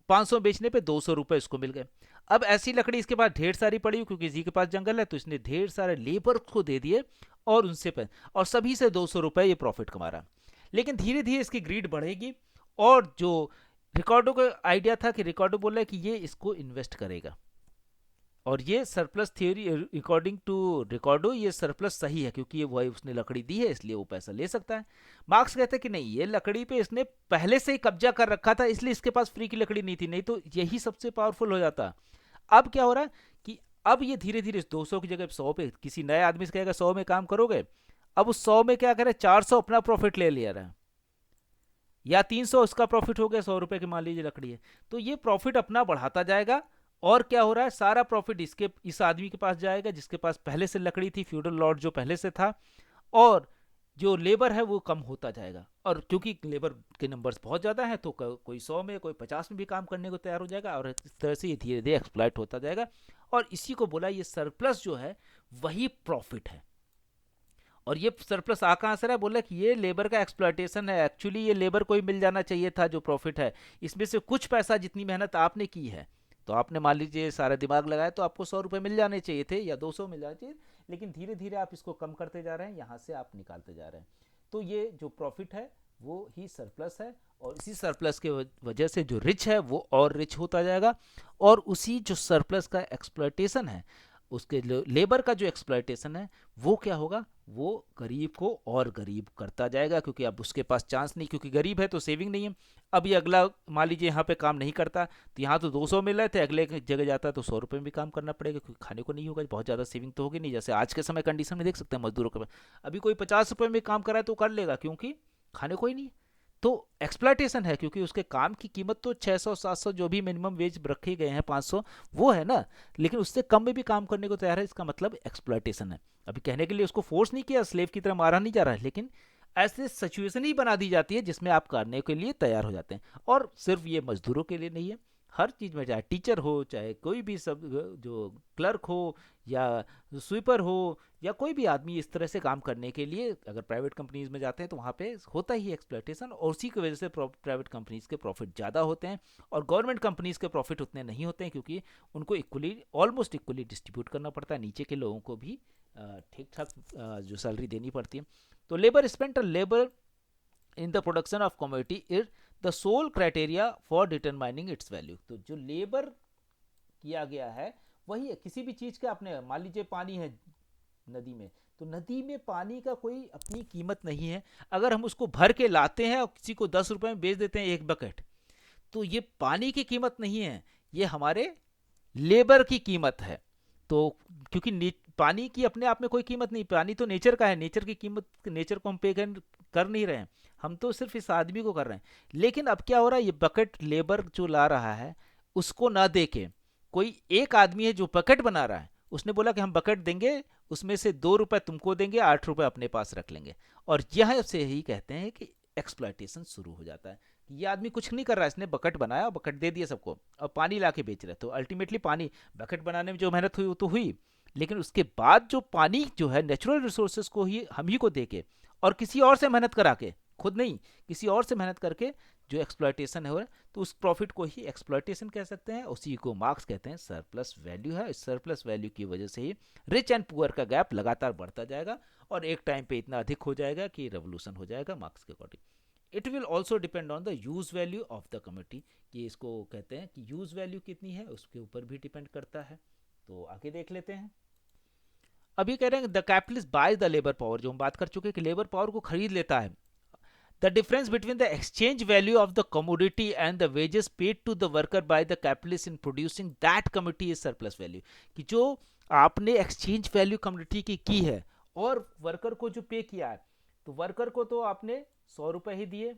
500 बेचने पे 200 रुपए इसको मिल गए। अब ऐसी लकड़ी इसके पास ढेर सारी पड़ी, क्योंकि इसी के पास जंगल है, तो इसने ढेर सारे लेबर को दे दिए और उनसे पे, और सभी से 200 रुपए ये प्रॉफिट कमा रहा। लेकिन धीरे धीरे इसकी ग्रीड बढ़ेगी, और जो रिकॉर्डो का आइडिया था कि रिकॉर्डो बोला है कि ये इसको इन्वेस्ट करेगा, और ये surplus theory according to Ricardo ये सरप्लस सही है, क्योंकि ये वही उसने लकड़ी दी है इसलिए वो पैसा ले सकता है। मार्क्स कहते हैं कि नहीं, ये लकड़ी पे इसने पहले से ही कब्जा कर रखा था, इसलिए इसके पास फ्री की लकड़ी नहीं थी, नहीं तो यही सबसे पावरफुल हो जाता। अब क्या हो रहा है कि अब ये धीरे धीरे 200 की जगह 100 पे, किसी नए आदमी से कहेगा 100 में काम करोगे, अब उस 100 में क्या करे, 400 अपना प्रॉफिट ले लिया रहा है, या 300 उसका प्रॉफिट हो गया, 100 रुपए की मान लीजिए लकड़ी है, तो ये प्रॉफिट अपना बढ़ाता जाएगा। और क्या हो रहा है, सारा प्रॉफिट इसके, इस आदमी के पास जाएगा जिसके पास पहले से लकड़ी थी, फ्यूडल लॉर्ड जो पहले से था, और जो लेबर है वो कम होता जाएगा, और क्योंकि लेबर के नंबर्स बहुत ज़्यादा हैं तो कोई 100 में कोई 50 में भी काम करने को तैयार हो जाएगा, और इस तरह से ये धीरे धीरे एक्सप्लॉइट होता जाएगा। और इसी को बोला, ये सरप्लस जो है वही प्रॉफिट है। और ये सरप्लस आ कहाँ से रहा है, बोला कि ये लेबर का एक्सप्लॉयटेशन है, एक्चुअली ये लेबर को ही मिल जाना चाहिए था जो प्रॉफिट है, इसमें से कुछ पैसा जितनी मेहनत आपने की है, तो आपने मान लीजिए सारा दिमाग लगाया तो आपको 100 रुपये मिल जाने चाहिए थे या 200 मिल जाने चाहिए, लेकिन धीरे धीरे आप इसको कम करते जा रहे हैं, यहाँ से आप निकालते जा रहे हैं। तो ये जो प्रॉफिट है वो ही सरप्लस है, और इसी सरप्लस के वजह से जो रिच है वो और रिच होता जाएगा, और उसी जो सरप्लस का एक्सप्लॉयटेशन है, उसके लेबर का जो एक्सप्लॉयटेशन है वो क्या होगा, वो गरीब को और गरीब करता जाएगा, क्योंकि अब उसके पास चांस नहीं, क्योंकि गरीब है तो सेविंग नहीं है। अब ये अगला मान लीजिए यहाँ पे काम नहीं करता, तो यहाँ तो 200 मिल रहे थे, अगले जगह जाता है तो 100 रुपये में भी काम करना पड़ेगा, क्योंकि खाने को नहीं होगा, बहुत ज़्यादा सेविंग तो होगी नहीं। जैसे आज के समय कंडीशन में देख सकते हैं मजदूरों के, अभी कोई 50 रुपये में काम कर रहा है तो कर लेगा, क्योंकि खाने को ही नहीं। तो एक्सप्लॉयटेशन है, क्योंकि उसके काम की कीमत तो 600 700 जो भी मिनिमम वेज रखे गए हैं 500 वो है ना, लेकिन उससे कम में भी काम करने को तैयार है, इसका मतलब एक्सप्लॉयटेशन है। अभी कहने के लिए उसको फोर्स नहीं किया, स्लेव की तरह मारा नहीं जा रहा है, लेकिन ऐसे सिचुएशन ही बना दी जाती है जिसमें आप करने के लिए तैयार हो जाते हैं। और सिर्फ ये मजदूरों के लिए नहीं है, हर चीज़ में, चाहे टीचर हो, चाहे कोई भी सब जो क्लर्क हो या स्वीपर हो, या कोई भी आदमी इस तरह से काम करने के लिए अगर प्राइवेट कंपनीज में जाते हैं तो वहाँ पे होता ही एक्सप्लॉयटेशन, और उसी की वजह से प्राइवेट कंपनीज के प्रॉफिट ज़्यादा होते हैं, और गवर्नमेंट कंपनीज के प्रॉफिट उतने नहीं होते हैं, क्योंकि उनको इक्वली, ऑलमोस्ट इक्वली डिस्ट्रीब्यूट करना पड़ता है, नीचे के लोगों को भी ठीक ठाक जो सैलरी देनी पड़ती है। तो labour spent labour in the production of commodity is the sole criteria for determining its value. तो जो लेबर किया गया है वही है किसी भी चीज़ का। अपने मान लीजिए पानी है नदी में, तो नदी में पानी का कोई अपनी कीमत नहीं है, अगर हम उसको भर के लाते हैं और किसी को 10 रुपए में बेच देते हैं एक बकेट, तो ये पानी की कीमत नहीं है, ये हमारे लेबर की कीमत है। तो क्योंकि पानी की अपने आप में कोई कीमत नहीं, पानी तो नेचर का है, नेचर की कीमत, नेचर को हम पे कर नहीं रहे हैं, हम तो सिर्फ इस आदमी को कर रहे हैं। लेकिन अब क्या हो रहा है, ये बकेट लेबर जो ला रहा है उसको ना दे के, कोई एक आदमी है जो बकेट बना रहा है, उसने बोला कि हम बकेट देंगे, उसमें से 2 रुपए तुमको देंगे, 8 रुपए अपने पास रख लेंगे। और यह से ही कहते हैं कि एक्सप्लॉयटेशन शुरू हो जाता है। ये आदमी कुछ नहीं कर रहा है, इसने बकेट बनाया, बकेट दे दिया सबको, और पानी ला के बेच रहा है। तो अल्टीमेटली पानी, बकेट बनाने में जो मेहनत हुई वो तो हुई, लेकिन उसके बाद जो पानी जो है नेचुरल रिसोर्सेज को ही हम ही को दे के, और किसी और से मेहनत करा के, खुद नहीं किसी और से मेहनत करके जो एक्सप्लॉयटेशन है, तो उस प्रॉफिट को ही एक्सप्लॉयटेशन कह सकते हैं, उसी को मार्क्स कहते हैं सरप्लस वैल्यू है। इस सरप्लस वैल्यू की वजह से ही रिच एंड पुअर का गैप लगातार बढ़ता जाएगा, और एक टाइम पे इतना अधिक हो जाएगा कि रेवोल्यूशन हो जाएगा मार्क्स के according. It will also depend on the use value of the community, कि इसको कहते हैं कि यूज वैल्यू कितनी है उसके ऊपर भी डिपेंड करता है। तो आगे देख लेते हैं। अभी कह रहे हैं the capitalist by the labour power, जो हम बात कर चुके हैं कि लेबर पावर को खरीद लेता है। The difference between the exchange value of the commodity and the wages paid to the worker by the capitalist in producing that commodity is surplus value. कि जो आपने एक्सचेंज वैल्यू कमोडिटी की है और वर्कर को जो पे किया है, तो वर्कर को तो आपने 100 रुपए ही दिए,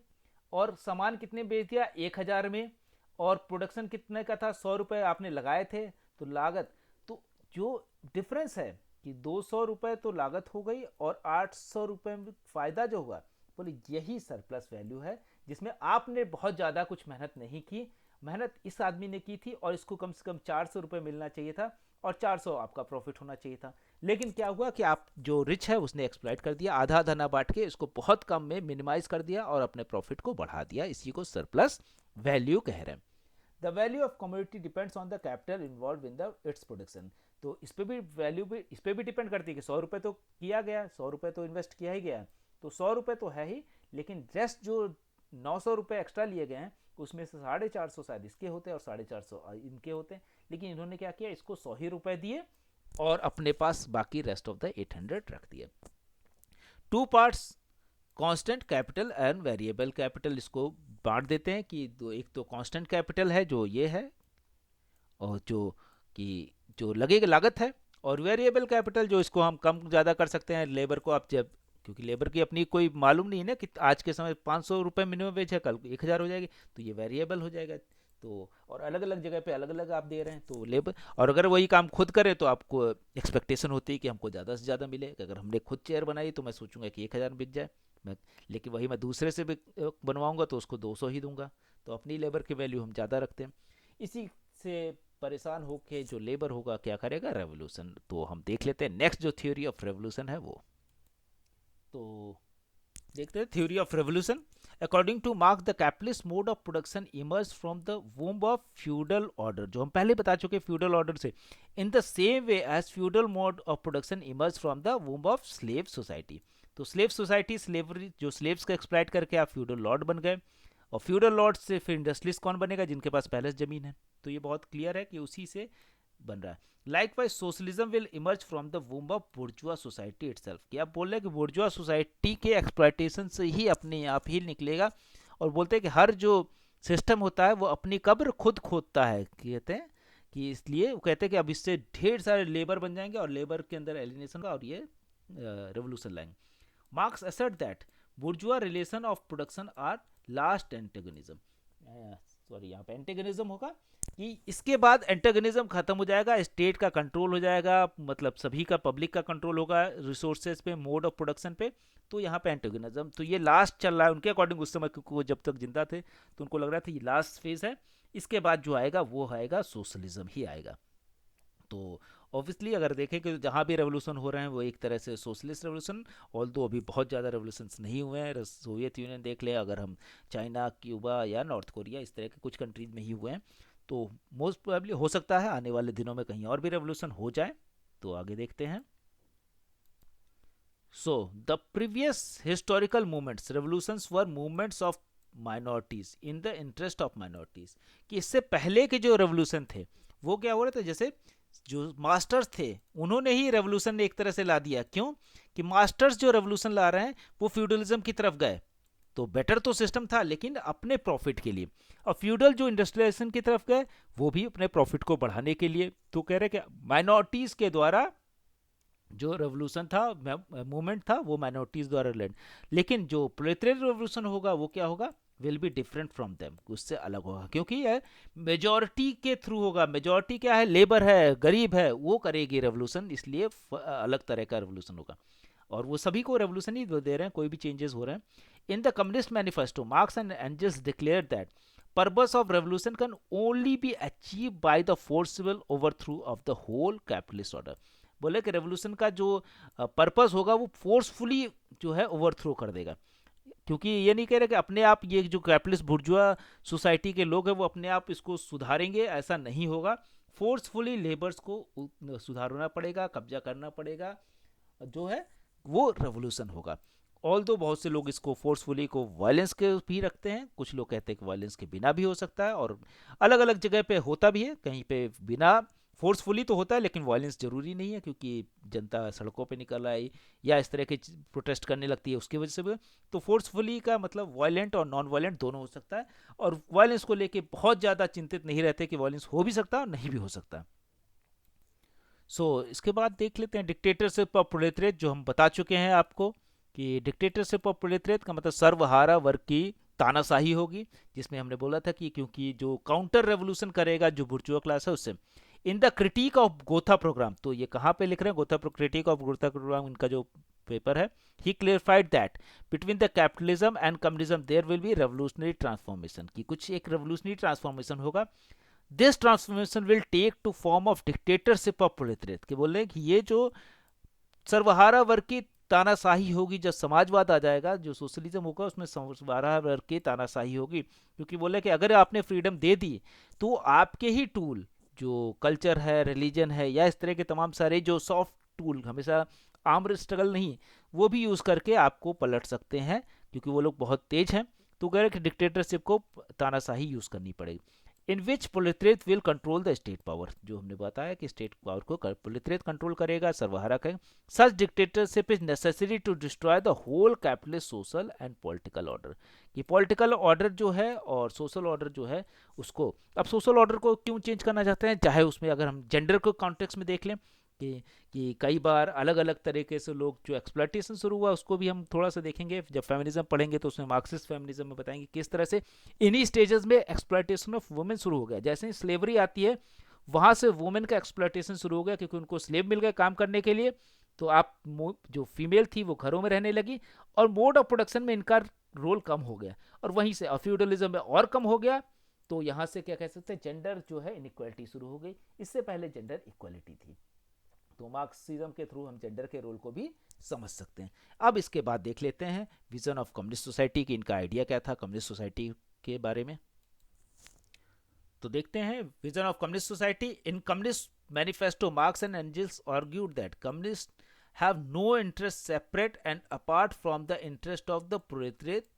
और सामान कितने बेच दिया, 1000 में, और प्रोडक्शन कितने का था, 100 रुपए आपने लगाए थे, तो लागत, तो जो डिफरेंस है कि 200 रुपए तो लागत हो गई और 800 रुपए में फायदा जो हुआ, बोले यही सरप्लस वैल्यू है, जिसमें आपने बहुत ज़्यादा कुछ मेहनत नहीं की, मेहनत इस आदमी ने की थी, और इसको कम से कम 400 रुपये मिलना चाहिए था, और 400 आपका प्रॉफिट होना चाहिए था। लेकिन क्या हुआ कि आप जो रिच है उसने एक्सप्लॉइट कर दिया, आधा आधा ना बांट के इसको बहुत कम में मिनिमाइज कर दिया और अपने प्रॉफिट को बढ़ा दिया, इसी को सरप्लस वैल्यू कह रहे हैं। The value of commodity depends on the capital involve in the its production. तो इस पे भी वैल्यू भी इस पे भी डिपेंड करती है कि 100 रुपये तो किया गया, 100 रुपये तो इन्वेस्ट किया ही गया, तो 100 रुपये तो है ही, लेकिन रेस्ट जो 900 रुपये एक्स्ट्रा लिए गए हैं उसमें से 450 शायद इसके होते हैं और 450 इनके होते हैं, लेकिन इन्होंने क्या किया, इसको 100 ही रुपए दिए और अपने पास बाकी रेस्ट ऑफ द 800 रख दिए। Two parts, constant capital and variable capital, इसको बांट देते हैं कि एक तो कांस्टेंट कैपिटल है जो ये है, और जो लगेगा लागत है, और वेरिएबल कैपिटल जो इसको हम कम ज़्यादा कर सकते हैं, लेबर को आप जब, क्योंकि लेबर की अपनी कोई मालूम नहीं है ना कि आज के समय 500 रुपये मिनिमम वेज है, कल 1000 हो जाएगी, तो ये वेरिएबल हो जाएगा। तो और अलग अलग जगह पे अलग अलग आप दे रहे हैं तो लेबर, और अगर वही काम खुद करे तो आपको एक्सपेक्टेशन होती है कि हमको ज़्यादा से ज़्यादा मिले। अगर हमने खुद चेयर बनाई तो मैं सोचूंगा कि 1,000 में बिक जाए, मैं लेकिन वही मैं दूसरे से भी बनवाऊंगा तो उसको 200 ही दूंगा। तो अपनी लेबर की वैल्यू हम ज़्यादा रखते हैं। इसी से परेशान होके जो लेबर होगा क्या करेगा, रेवोल्यूशन। तो हम देख लेते हैं नेक्स्ट जो थ्योरी ऑफ रेवोल्यूशन है वो। तो देखते हैं theory of revolution. According to Marx the capitalist mode of production emerge from the womb of feudal order, जो हम पहले बता चुके फ्यूडल ऑर्डर से, in the same way as feudal mode of production emerge from the womb of slave society. तो slave society, slavery, जो slaves का exploit करके आप फ्यूडल लॉर्ड बन गए, और फ्यूडल लॉर्ड से फिर इंडस्ट्रियलिस्ट कौन बनेगा, जिनके पास पहले से जमीन है। तो ये बहुत क्लियर है कि उसी से बन रहा है। Likewise socialism will emerge from the womb of बुर्जुआ society itself, कि आप बोल रहे हैं कि बुर्जुआ सोसाइटी के एक्सप्लॉइटेशन से ही अपने आप ही निकलेगा। और बोलते हैं कि हर जो सिस्टम होता है वो अपनी कब्र खुद खोदता है, कहते हैं कि इसलिए वो कहते हैं कि अब इससे ढेर सारे लेबर बन जाएंगे और लेबर के अंदर एलिनेशन का और ये रेवोल्यूशन लाएंगे। Marx assert that bourgeois relation of production are last antagonism, sorry यहाँ पे एंटेगोनिज्म होगा कि इसके बाद एंटेगोनिज्म खत्म हो जाएगा, स्टेट का कंट्रोल हो जाएगा, मतलब सभी का, पब्लिक का कंट्रोल होगा रिसोर्सेज पे, मोड ऑफ प्रोडक्शन पे। तो यहाँ पे एंटेगोनिज्म, तो ये लास्ट चल रहा है उनके अकॉर्डिंग उस समय, क्योंकि वो जब तक जिंदा थे तो उनको लग रहा था ये लास्ट फेज है। इसके बाद जो आएगा वो आएगा सोशलिज्म ही आएगा। तो ऑब्वियसली अगर देखें कि जहाँ भी रेवोल्यूशन हो रहे हैं वो एक तरह से सोशलिस्ट रेवोल्यूशन, ऑल दो अभी बहुत ज़्यादा रेवोल्यूशंस नहीं हुए हैं। सोवियत यूनियन देख लें, अगर हम चाइना, क्यूबा या नॉर्थ कोरिया, इस तरह के कुछ कंट्रीज में ही हुए हैं। तो मोस्ट प्रोबेबली हो सकता है आने वाले दिनों में कहीं और भी रेवोल्यूशन हो जाए। तो आगे देखते हैं। So the previous historical movements revolutions were movements of minorities in the interest of minorities, कि इससे पहले के जो रेवोल्यूशन थे वो क्या हो रहे थे, जैसे जो मास्टर्स थे उन्होंने ही रेवोल्यूशन एक तरह से ला दिया। क्यों कि मास्टर्स जो रेवोल्यूशन ला रहे हैं वो फ्यूडलिज्म की तरफ गए, तो बेटर तो सिस्टम था लेकिन अपने प्रॉफिट के लिए। और फ्यूडल जो इंडस्ट्रियलाइजेशन की तरफ गए वो भी अपने प्रॉफिट को बढ़ाने के लिए। तो कह रहे कि माइनॉरिटीज के द्वारा जो रेवोल्यूशन था, मूवमेंट था, वो माइनॉरिटीज द्वारा लेड। लेकिन जो प्रोलेटेरियन रेवोल्यूशन होगा वो क्या होगा, will be different from them, उससे अलग होगा, क्योंकि यह मेजॉरिटी के थ्रू होगा। मेजॉरिटी क्या है, लेबर है, गरीब है, वो करेगी रेवोल्यूशन, इसलिए अलग तरह का रेवोल्यूशन होगा। और वो सभी को रेवोल्यूशन ही दे रहे हैं, कोई भी चेंजेस हो रहे हैं। In the communist manifesto Marx and Engels declare that purpose of revolution can only be achieved by the forcible overthrow of the whole capitalist order। बोले कि रेवोल्यूशन का जो पर्पस होगा वो फोर्सफुली जो है ओवरथ्रो कर देगा। क्योंकि ये नहीं कह रहे कि अपने आप ये जो कैपिटलिस्ट बुर्जुआ सोसाइटी के लोग हैं वो अपने आप इसको सुधारेंगे, ऐसा नहीं होगा। फोर्सफुली लेबर्स को सुधारना पड़ेगा, कब्जा करना पड़ेगा, जो है वो रेवोल्यूशन होगा। ऑल दो बहुत से लोग इसको फोर्सफुली को वायलेंस के भी रखते हैं, कुछ लोग कहते हैं कि वायलेंस के बिना भी हो सकता है, और अलग अलग जगह पे होता भी है। कहीं पे बिना फोर्सफुली तो होता है लेकिन वायलेंस जरूरी नहीं है, क्योंकि जनता सड़कों पे निकल आई या इस तरह के प्रोटेस्ट करने लगती है उसकी वजह से भी। तो फोर्सफुली का मतलब वायलेंट और नॉन वायलेंट दोनों हो सकता है, और वायलेंस को लेके बहुत ज़्यादा चिंतित नहीं रहते कि वायलेंस हो भी सकता है और नहीं भी हो सकता। इसके बाद देख लेते हैं डिक्टेटरशिप ऑफ प्रोलेटरिएट, जो हम बता चुके हैं आपको कि डिक्टेटरशिप ऑफ प्रोलेटरिएट का मतलब सर्वहारा वर्ग की तानाशाही होगी, जिसमें हमने बोला था कि क्योंकि जो काउंटर रेवोल्यूशन करेगा जो बुर्जुआ क्लास है उससे। In the critique of Gotha programme, तो ये कहाँ पे लिख रहे हैं, Gotha critique of Gotha programme इनका जो पेपर है। He clarified that between the capitalism and communism there will be revolutionary transformation, की कुछ एक रेवोल्यूशनरी ट्रांसफॉर्मेशन होगा। This transformation will take to form of dictatorship of proletariat, के बोल रहे हैं कि ये जो सर्वहारा वर्ग की तानाशाही होगी, जब समाजवाद आ जाएगा, जो सोशलिज्म होगा उसमें सर्वहारा वर्ग की तानाशाही होगी। क्योंकि बोले कि अगर आपने फ्रीडम दे दी तो आपके ही टूल, जो कल्चर है, रिलीजन है, या इस तरह के तमाम सारे जो सॉफ्ट टूल, हमेशा आर्म स्ट्रगल नहीं, वो भी यूज़ करके आपको पलट सकते हैं, क्योंकि वो लोग बहुत तेज हैं। तो कह रहे कि डिक्टेटरशिप को तानाशाही यूज़ करनी पड़ेगी। In which proletariat will control the state power, जो हमने बताया कि स्टेट पावर को प्रोलेटरिएट कंट्रोल करेगा, सर्वहारा करेगा। Such dictatorship is necessary to destroy the whole capitalist social and political order, कि पॉलिटिकल ऑर्डर जो है और सोशल ऑर्डर जो है उसको, अब सोशल ऑर्डर को क्यों चेंज करना चाहते हैं, चाहे उसमें अगर हम जेंडर को कॉन्टेक्स्ट में देख लें कि कि कई बार अलग अलग तरीके से लोग, जो एक्सप्लॉयटेशन शुरू हुआ उसको भी हम थोड़ा सा देखेंगे जब फेमिनिज्म पढ़ेंगे, तो उसमें मार्क्सिस्ट फेमिनिज्म में बताएंगे किस तरह से इन्हीं स्टेजेस में एक्सप्लॉयटेशन ऑफ वुमेन शुरू हो गया। जैसे ही स्लेवरी आती है वहां से वुमेन का एक्सप्लॉयटेशन शुरू हो गया, क्योंकि उनको स्लेव मिल गए काम करने के लिए। तो आप जो फीमेल थी वो घरों में रहने लगी, और मोड ऑफ प्रोडक्शन में इनका रोल कम हो गया, और वहीं से फ्यूडलिज्म में और कम हो गया। तो यहाँ से क्या कह सकते हैं, जेंडर जो है इनइक्वालिटी शुरू हो गई। इससे पहले जेंडर इक्वालिटी थी। तो मार्क्सिज्म के थ्रू हम जेंडर के रोल को भी समझ सकते हैं। अब इसके बाद देख लेते हैं विजन ऑफ कम्युनिस्ट सोसाइटी की, इनका आइडिया क्या था कम्युनिस्ट सोसाइटी के बारे में। तो देखते हैं vision of communist society. In communist manifesto Marx and Engels argued that communist have no interest separate and apart from the interest of the proletariat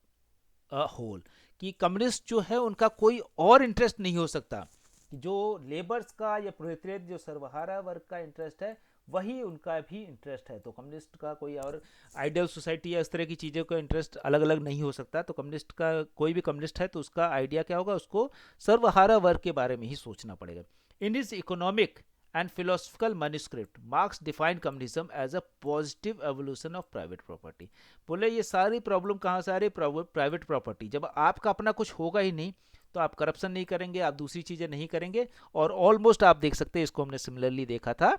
whole, कि कम्युनिस्ट जो है उनका कोई और इंटरेस्ट नहीं हो सकता, जो लेबर्स का या प्रोलेटारिएट जो सर्वहारा वर्ग का इंटरेस्ट है वही उनका भी इंटरेस्ट है। तो कम्युनिस्ट का कोई और आइडियल सोसाइटी या इस तरह की चीज़ों का इंटरेस्ट अलग अलग नहीं हो सकता। तो कम्युनिस्ट का कोई भी कम्युनिस्ट है तो उसका आइडिया क्या होगा, उसको सर्वहारा वर्ग के बारे में ही सोचना पड़ेगा। In his economic and philosophical manuscript, Marx defined communism as a positive evolution of private property। बोले ये सारी प्रॉब्लम कहाँ से आ रही, प्राइवेट प्रॉपर्टी। जब आपका अपना कुछ होगा ही नहीं तो आप करप्शन नहीं करेंगे, आप दूसरी चीजें नहीं करेंगे। और ऑलमोस्ट आप देख सकते हैं, इसको हमने सिमिलरली देखा था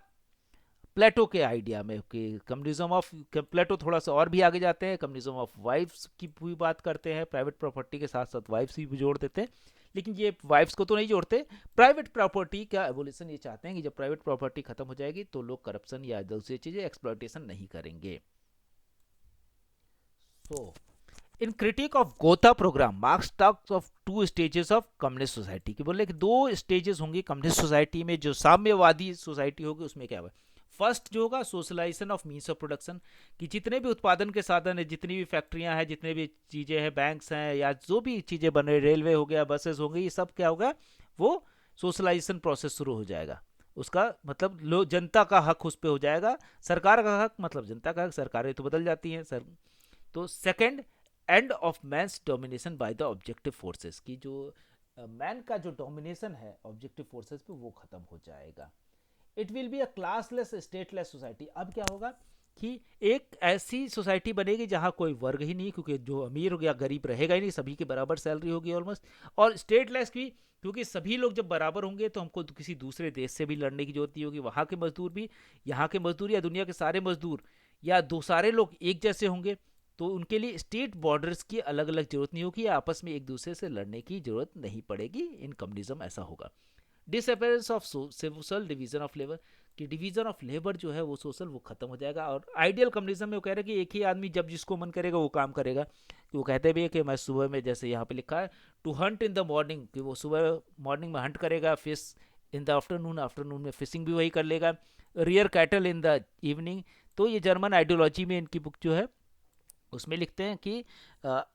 प्लेटो के आइडिया में कि कम्युनिज्म ऑफ, प्लेटो थोड़ा सा और भी आगे जाते हैं, कम्युनिज्म ऑफ वाइफ्स की भी बात करते हैं, प्राइवेट प्रॉपर्टी के साथ साथ वाइफ्स भी जोड़ देते हैं। लेकिन ये वाइफ्स को तो नहीं जोड़ते, प्राइवेट प्रॉपर्टी का एवोल्यूशन ये चाहते हैं कि जब प्राइवेट प्रॉपर्टी खत्म हो जाएगी तो लोग करप्शन या दूसरी चीजें एक्सप्लॉयटेशन नहीं करेंगे। So in critique of Gotha programme Marx talks of two stages of communist society, कि बोले कि दो स्टेजेस होंगी कम्युनिस्ट सोसाइटी में, जो साम्यवादी सोसाइटी होगी उसमें क्या हुआ। फर्स्ट जो होगा socialisation of means of production, कि जितने भी उत्पादन के साधन है, जितनी भी फैक्ट्रियां हैं, जितने भी चीज़ें हैं, बैंक्स हैं, या जो भी चीज़ें बन रही, रेलवे हो गया, बसेस हो गई, ये सब क्या होगा, वो सोशलाइजेशन प्रोसेस शुरू हो जाएगा। उसका मतलब लो जनता का हक उस पर हो जाएगा, सरकार का हक मतलब जनता का हक, सरकारें तो बदल जाती हैं सर। तो second, end of man's domination by the objective forces, की जो मैन का जो डोमिनेशन है ऑब्जेक्टिव फोर्सेस पे वो खत्म हो जाएगा। It will be a classless stateless society. अब क्या होगा कि एक ऐसी सोसाइटी बनेगी जहां कोई वर्ग ही नहीं, क्योंकि जो अमीर या गरीब रहेगा ही नहीं, सभी की बराबर सैलरी होगी ऑलमोस्ट। और स्टेटलेस भी, क्योंकि सभी लोग जब बराबर होंगे तो हमको किसी दूसरे देश से भी लड़ने की जरूरत नहीं होगी। वहां के मजदूर भी यहाँ के मजदूर, या दुनिया के सारे मजदूर, या दो सारे लोग एक जैसे होंगे। तो उनके लिए स्टेट बॉर्डर्स की अलग अलग जरूरत नहीं होगी, आपस में एक दूसरे से लड़ने की जरूरत नहीं पड़ेगी। इन कम्युनिज्म ऐसा होगा। Disappearance of social division of labour, कि डिवीजन ऑफ लेबर जो है वो सोशल वो खत्म हो जाएगा। और आइडियल कम्युनिज्म में वो कह रहे हैं कि एक ही आदमी जब जिसको मन करेगा वो काम करेगा। कि वो कहते भी है कि मैं सुबह में, जैसे यहाँ पे लिखा है, to hunt in the morning, कि वो सुबह मॉर्निंग में हंट करेगा, fish in the afternoon, afternoon में फिशिंग भी वही कर लेगा, rear cattle in the evening. तो ये जर्मन आइडियोलॉजी में इनकी बुक जो है उसमें लिखते हैं कि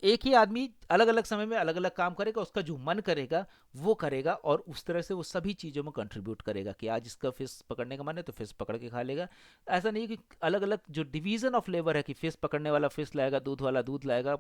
एक ही आदमी अलग अलग समय में अलग अलग काम करेगा, उसका जो मन करेगा वो करेगा, और उस तरह से वो सभी चीज़ों में कंट्रीब्यूट करेगा। कि आज इसका फिश पकड़ने का मन है तो फिश पकड़ के खा लेगा। ऐसा नहीं कि अलग अलग जो डिवीज़न ऑफ लेबर है, कि फिश पकड़ने वाला फिश लाएगा, दूध वाला दूध लाएगा।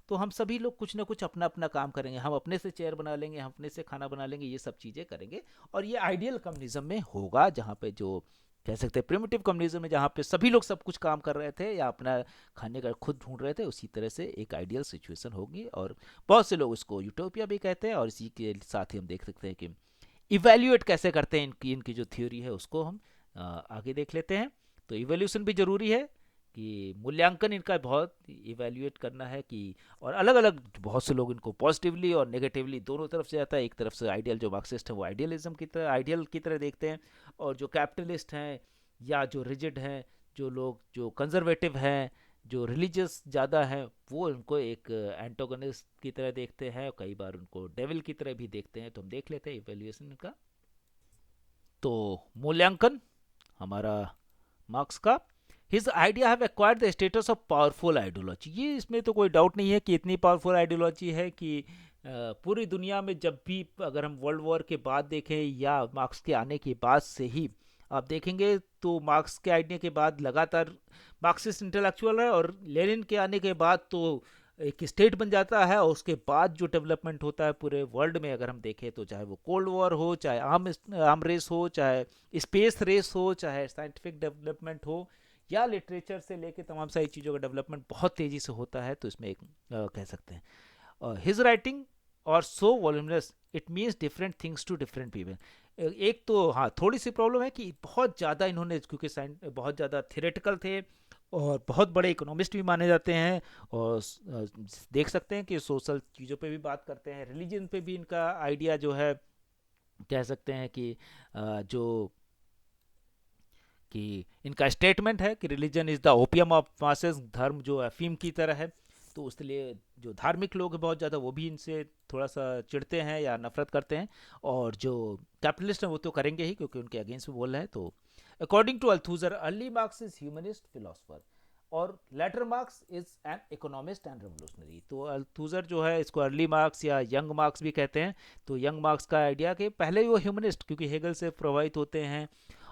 तो हम सभी लोग कुछ ना कुछ अपना अपना काम करेंगे, हम अपने से चेयर बना लेंगे, हम अपने से खाना बना लेंगे, ये सब चीज़ें करेंगे। और ये आइडियल कम्युनिज्म में होगा, जहाँ पे जो कह सकते हैं प्रिमिटिव कम्युनिज्म में, जहाँ पे सभी लोग सब कुछ काम कर रहे थे या अपना खाने का खुद ढूंढ रहे थे, उसी तरह से एक आइडियल सिचुएशन होगी। और बहुत से लोग इसको यूटोपिया भी कहते हैं। और इसी के साथ ही हम देख सकते हैं कि इवेल्युएट कैसे करते हैं इनकी जो थ्योरी है उसको हम आगे देख लेते हैं। तो इवेल्यूशन भी जरूरी है, कि मूल्यांकन इनका बहुत इवेल्युएट करना है। कि और अलग अलग बहुत से लोग इनको पॉजिटिवली और नेगेटिवली दोनों तरफ से आता है। एक तरफ से आइडियल जो मार्क्सिस्ट है वो आइडियलिज्म की तरह, आइडियल की तरह देखते हैं, और जो कैपिटलिस्ट हैं या जो रिजिड हैं, जो लोग जो कंजर्वेटिव हैं, जो रिलीजियस ज़्यादा हैं, वो उनको एक एंटोगनिस्ट की तरह देखते हैं, कई बार उनको डेविल की तरह भी देखते हैं। तो हम देख लेते हैं इवेल्युएशन का। तो मूल्यांकन हमारा मार्क्स का, his idea have acquired the status of powerful ideology. ये इसमें तो कोई डाउट नहीं है कि इतनी पावरफुल आइडियोलॉजी है कि पूरी दुनिया में जब भी, अगर हम वर्ल्ड वॉर के बाद देखें या मार्क्स के आने के बाद से ही आप देखेंगे, तो मार्क्स के आइडिया के बाद लगातार मार्क्सिस्ट इंटेलेक्चुअल है, और लेनिन के आने के बाद तो एक स्टेट बन जाता है, और उसके बाद जो डेवलपमेंट होता है पूरे वर्ल्ड में अगर हम देखें तो, चाहे वो कोल्ड वॉर हो, चाहे आर्म रेस हो, चाहे स्पेस रेस हो, चाहे साइंटिफिक डेवलपमेंट हो, या लिटरेचर से लेके तमाम सारी चीज़ों का डेवलपमेंट बहुत तेज़ी से होता है, तो इसमें एक कह सकते हैं हिज राइटिंग और so voluminous it means different things to different people. एक तो हाँ थोड़ी सी प्रॉब्लम है कि बहुत ज़्यादा इन्होंने, क्योंकि बहुत ज़्यादा थियोरेटिकल थे और बहुत बड़े इकोनॉमिस्ट भी माने जाते हैं, और देख सकते हैं कि सोशल चीज़ों पे भी बात करते हैं, रिलीजन पे भी इनका आइडिया जो है, कह सकते हैं कि जो कि इनका स्टेटमेंट है कि religion is the opium of masses, धर्म जो अफीम की तरह है। तो उसके जो धार्मिक लोग हैं बहुत ज़्यादा, वो भी इनसे थोड़ा सा चिढ़ते हैं या नफरत करते हैं, और जो कैपिटलिस्ट हैं वो तो करेंगे ही क्योंकि उनके अगेंस्ट में बोल रहे हैं। तो according to Althusser, early Marx is humanist philosopher और later Marx is an economist and revolutionary. तो अल्थुजर जो है इसको अर्ली मार्क्स या यंग मार्क्स भी कहते हैं। तो यंग मार्क्स का आइडिया कि पहले वो ह्यूमनिस्ट, क्योंकि हेगल से प्रभावित होते हैं,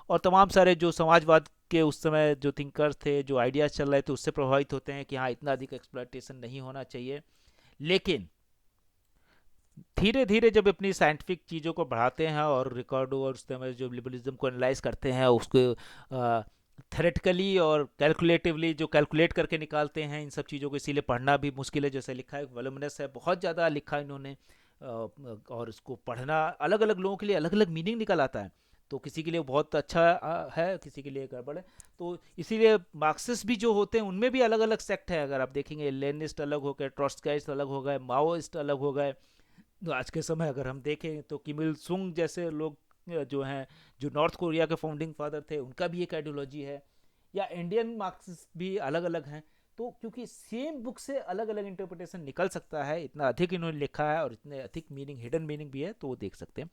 और तमाम सारे जो समाजवाद के उस समय जो थिंकर्स थे, जो आइडियाज चल रहे थे, उससे प्रभावित होते हैं कि हाँ इतना अधिक एक्सप्लॉयटेशन नहीं होना चाहिए। लेकिन धीरे धीरे जब अपनी साइंटिफिक चीज़ों को बढ़ाते हैं और रिकॉर्डो और उस समय जो लिबरलिज्म को एनालाइज करते हैं, उसको थेरेटिकली और कैलकुलेटिवली जो कैलकुलेट करके निकालते हैं इन सब चीज़ों को, इसीलिए पढ़ना भी मुश्किल है। जैसे लिखा है वॉल्यूमिनस है, बहुत ज़्यादा लिखा इन्होंने, और इसको पढ़ना अलग अलग लोगों के लिए अलग अलग मीनिंग निकल आता है। तो किसी के लिए बहुत अच्छा है, किसी के लिए गड़बड़ है। तो इसीलिए मार्क्सिस्ट भी जो होते हैं उनमें भी अलग अलग सेक्ट है। अगर आप देखेंगे, लेनिस्ट अलग हो गए, ट्रॉट्स्काइस्ट अलग हो गए, माओइस्ट अलग हो गए। तो आज के समय अगर हम देखें तो किम इल सुंग जैसे लोग जो हैं, जो नॉर्थ कोरिया के फाउंडिंग फादर थे, उनका भी एक आइडियोलॉजी है। या इंडियन मार्क्सिस्ट भी अलग अलग हैं। तो क्योंकि सेम बुक से अलग अलग इंटरप्रिटेशन निकल सकता है, इतना अधिक इन्होंने लिखा है और इतने अधिक मीनिंग, हिडन मीनिंग भी है, तो वो देख सकते हैं।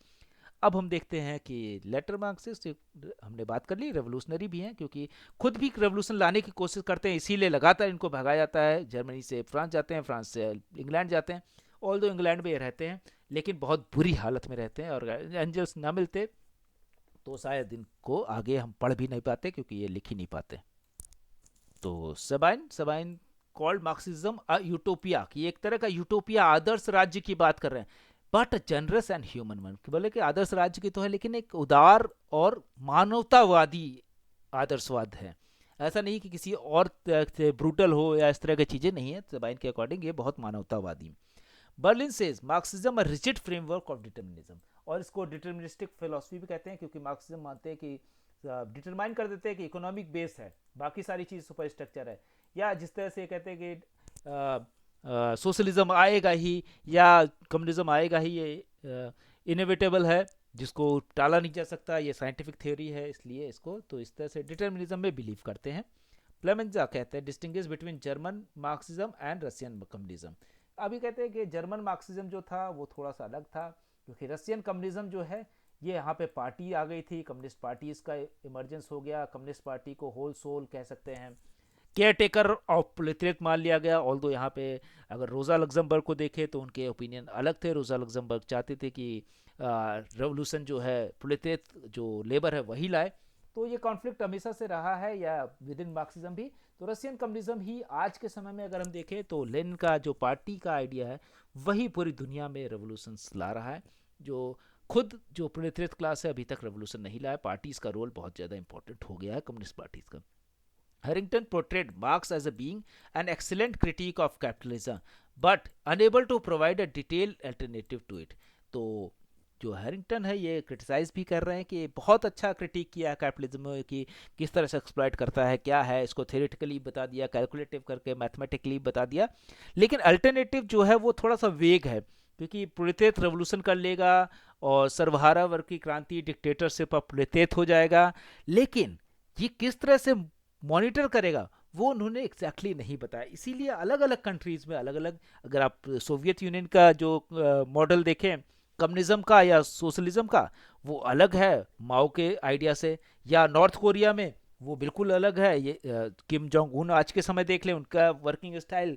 अब हम देखते हैं कि लेटर मार्क्सिस्ट, हमने बात कर ली, रेवोल्यूशनरी भी हैं, क्योंकि खुद भी रेवोल्यूशन लाने की कोशिश करते हैं, इसीलिए लगातार इनको भगाया जाता है। जर्मनी से फ्रांस जाते हैं, फ्रांस से इंग्लैंड जाते हैं, ऑल दो इंग्लैंड में ये रहते हैं लेकिन बहुत बुरी हालत में रहते हैं, और एंजल्स ना मिलते तो शायद इनको आगे हम पढ़ भी नहीं पाते, क्योंकि ये लिख ही नहीं पाते। तो सबाइन सबाइन कॉल्ड मार्क्सिज्म अ यूटोपिया, कि एक तरह का यूटोपिया, आदर्श राज्य की बात कर रहे हैं, but generous and human one. बोले कि आदर्श राज्य की तो है, लेकिन एक उदार और मानवतावादी आदर्शवाद है। ऐसा नहीं कि किसी और से ब्रूटल हो या इस तरह की चीज़ें नहीं है। सबाइन के अकॉर्डिंग ये बहुत मानवतावादी। Berlin says Marxism a rigid framework of determinism, और इसको डिटर्मिनिस्टिक फिलोसफी भी कहते हैं, क्योंकि मार्क्सिज्म मानते हैं कि डिटरमाइन कर देते हैं कि इकोनॉमिक बेस है, बाकी सारी चीज़ सुपर स्ट्रक्चर है। या जिस तरह से कहते हैं कि सोशलिज्म आएगा ही या कम्युनिज्म आएगा ही, ये इनएविटेबल है, जिसको टाला नहीं जा सकता, ये साइंटिफिक थ्योरी है, इसलिए इसको तो इस तरह से डिटर्मिनिज्म में बिलीव करते हैं। प्लेमेंजा कहते हैं distinguish between German Marxism and Russian communism. अभी कहते हैं कि जर्मन मार्क्सिज्म जो था वो थोड़ा सा अलग था, क्योंकि रशियन कम्युनिज्म जो है ये यहाँ पे पार्टी आ गई थी, कम्युनिस्ट पार्टी इसका इमरजेंस हो गया। कम्युनिस्ट पार्टी को होल सोल कह सकते हैं, केयर टेकर ऑफ प्रोलेटेरिएट मान लिया गया। ऑल दो यहाँ पे अगर रोजा लग्जमबर्ग को देखे तो उनके ओपिनियन अलग थे। रोजा लग्जमबर्ग चाहते थे कि रेवोल्यूशन जो है प्रोलेटेरिएट जो लेबर है वही लाए। तो ये कॉन्फ्लिक्ट हमेशा से रहा है, या विद इन मार्क्सिज्म भी। तो रशियन कम्युनिज्म ही आज के समय में अगर हम देखें तो लेनिन का जो पार्टी का आइडिया है वही पूरी दुनिया में रेवोल्यूशन ला रहा है। जो खुद जो प्रोलेटेरिएट क्लास है अभी तक रेवोल्यूशन नहीं लाया। पार्टीज का रोल बहुत ज़्यादा इंपॉर्टेंट हो गया है, कम्युनिस्ट पार्टीज का। Harrington portrayed Marx as a being an excellent critique of capitalism, but unable to provide a detailed alternative to it. तो जो हैरिंगटन है ये क्रिटिसाइज भी कर रहे हैं कि बहुत अच्छा क्रिटिक किया है कैपिटलिज्म की, किस तरह से एक्सप्लॉइट करता है, क्या है, इसको थ्योरेटिकली बता दिया, कैलकुलेटिव करके मैथमेटिकली बता दिया। लेकिन अल्टरनेटिव जो है वो थोड़ा सा वेग है, क्योंकि प्रोलेटेरिएट रेवोल्यूशन कर लेगा और सर्वहारा वर्ग की क्रांति, डिक्टेटरशिप ऑफ प्रोलेटेरिएट हो जाएगा। लेकिन ये किस तरह से मॉनिटर करेगा वो उन्होंने एग्जैक्टली नहीं बताया। इसीलिए अलग अलग कंट्रीज में अलग अलग, अगर आप सोवियत यूनियन का जो मॉडल देखें कम्युनिज्म का या सोशलिज्म का, वो अलग है माओ के आइडिया से। या नॉर्थ कोरिया में वो बिल्कुल अलग है। ये किम जोंग उन आज के समय देख लें, उनका वर्किंग स्टाइल,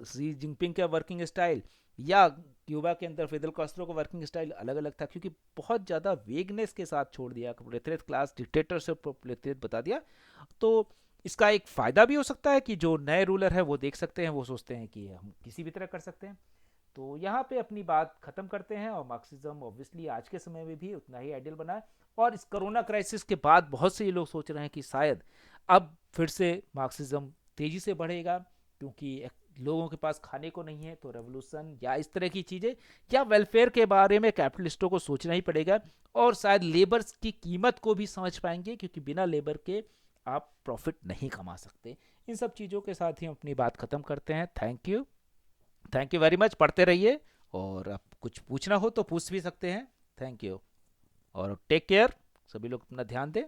शी जिनपिंग का वर्किंग स्टाइल, या क्यूबा के अंदर फिदल कास्ट्रो का वर्किंग स्टाइल अलग अलग था, क्योंकि बहुत ज़्यादा वेगनेस के साथ छोड़ दिया। प्रोलेटेरिएट क्लास डिक्टेटरशिप प्रोलेटेरिएट बता दिया। तो इसका एक फ़ायदा भी हो सकता है कि जो नए रूलर है वो देख सकते हैं, वो सोचते हैं कि हम किसी भी तरह कर सकते हैं। तो यहाँ पे अपनी बात ख़त्म करते हैं, और मार्क्सिज्म ऑब्वियसली आज के समय में भी उतना ही आइडियल बना है। और इस कोरोना क्राइसिस के बाद बहुत से ये लोग सोच रहे हैं कि शायद अब फिर से मार्क्सिज्म तेज़ी से बढ़ेगा, क्योंकि लोगों के पास खाने को नहीं है, तो रेवोल्यूशन या इस तरह की चीज़ें या वेलफेयर के बारे में कैपिटलिस्टों को सोचना ही पड़ेगा। और शायद लेबर की कीमत को भी समझ पाएंगे, क्योंकि बिना लेबर के आप प्रॉफिट नहीं कमा सकते। इन सब चीज़ों के साथ ही हम अपनी बात ख़त्म करते हैं। Thank you, thank you very much. पढ़ते रहिए, और आप कुछ पूछना हो तो पूछ भी सकते हैं। थैंक यू, और टेक केयर। सभी लोग अपना ध्यान दें।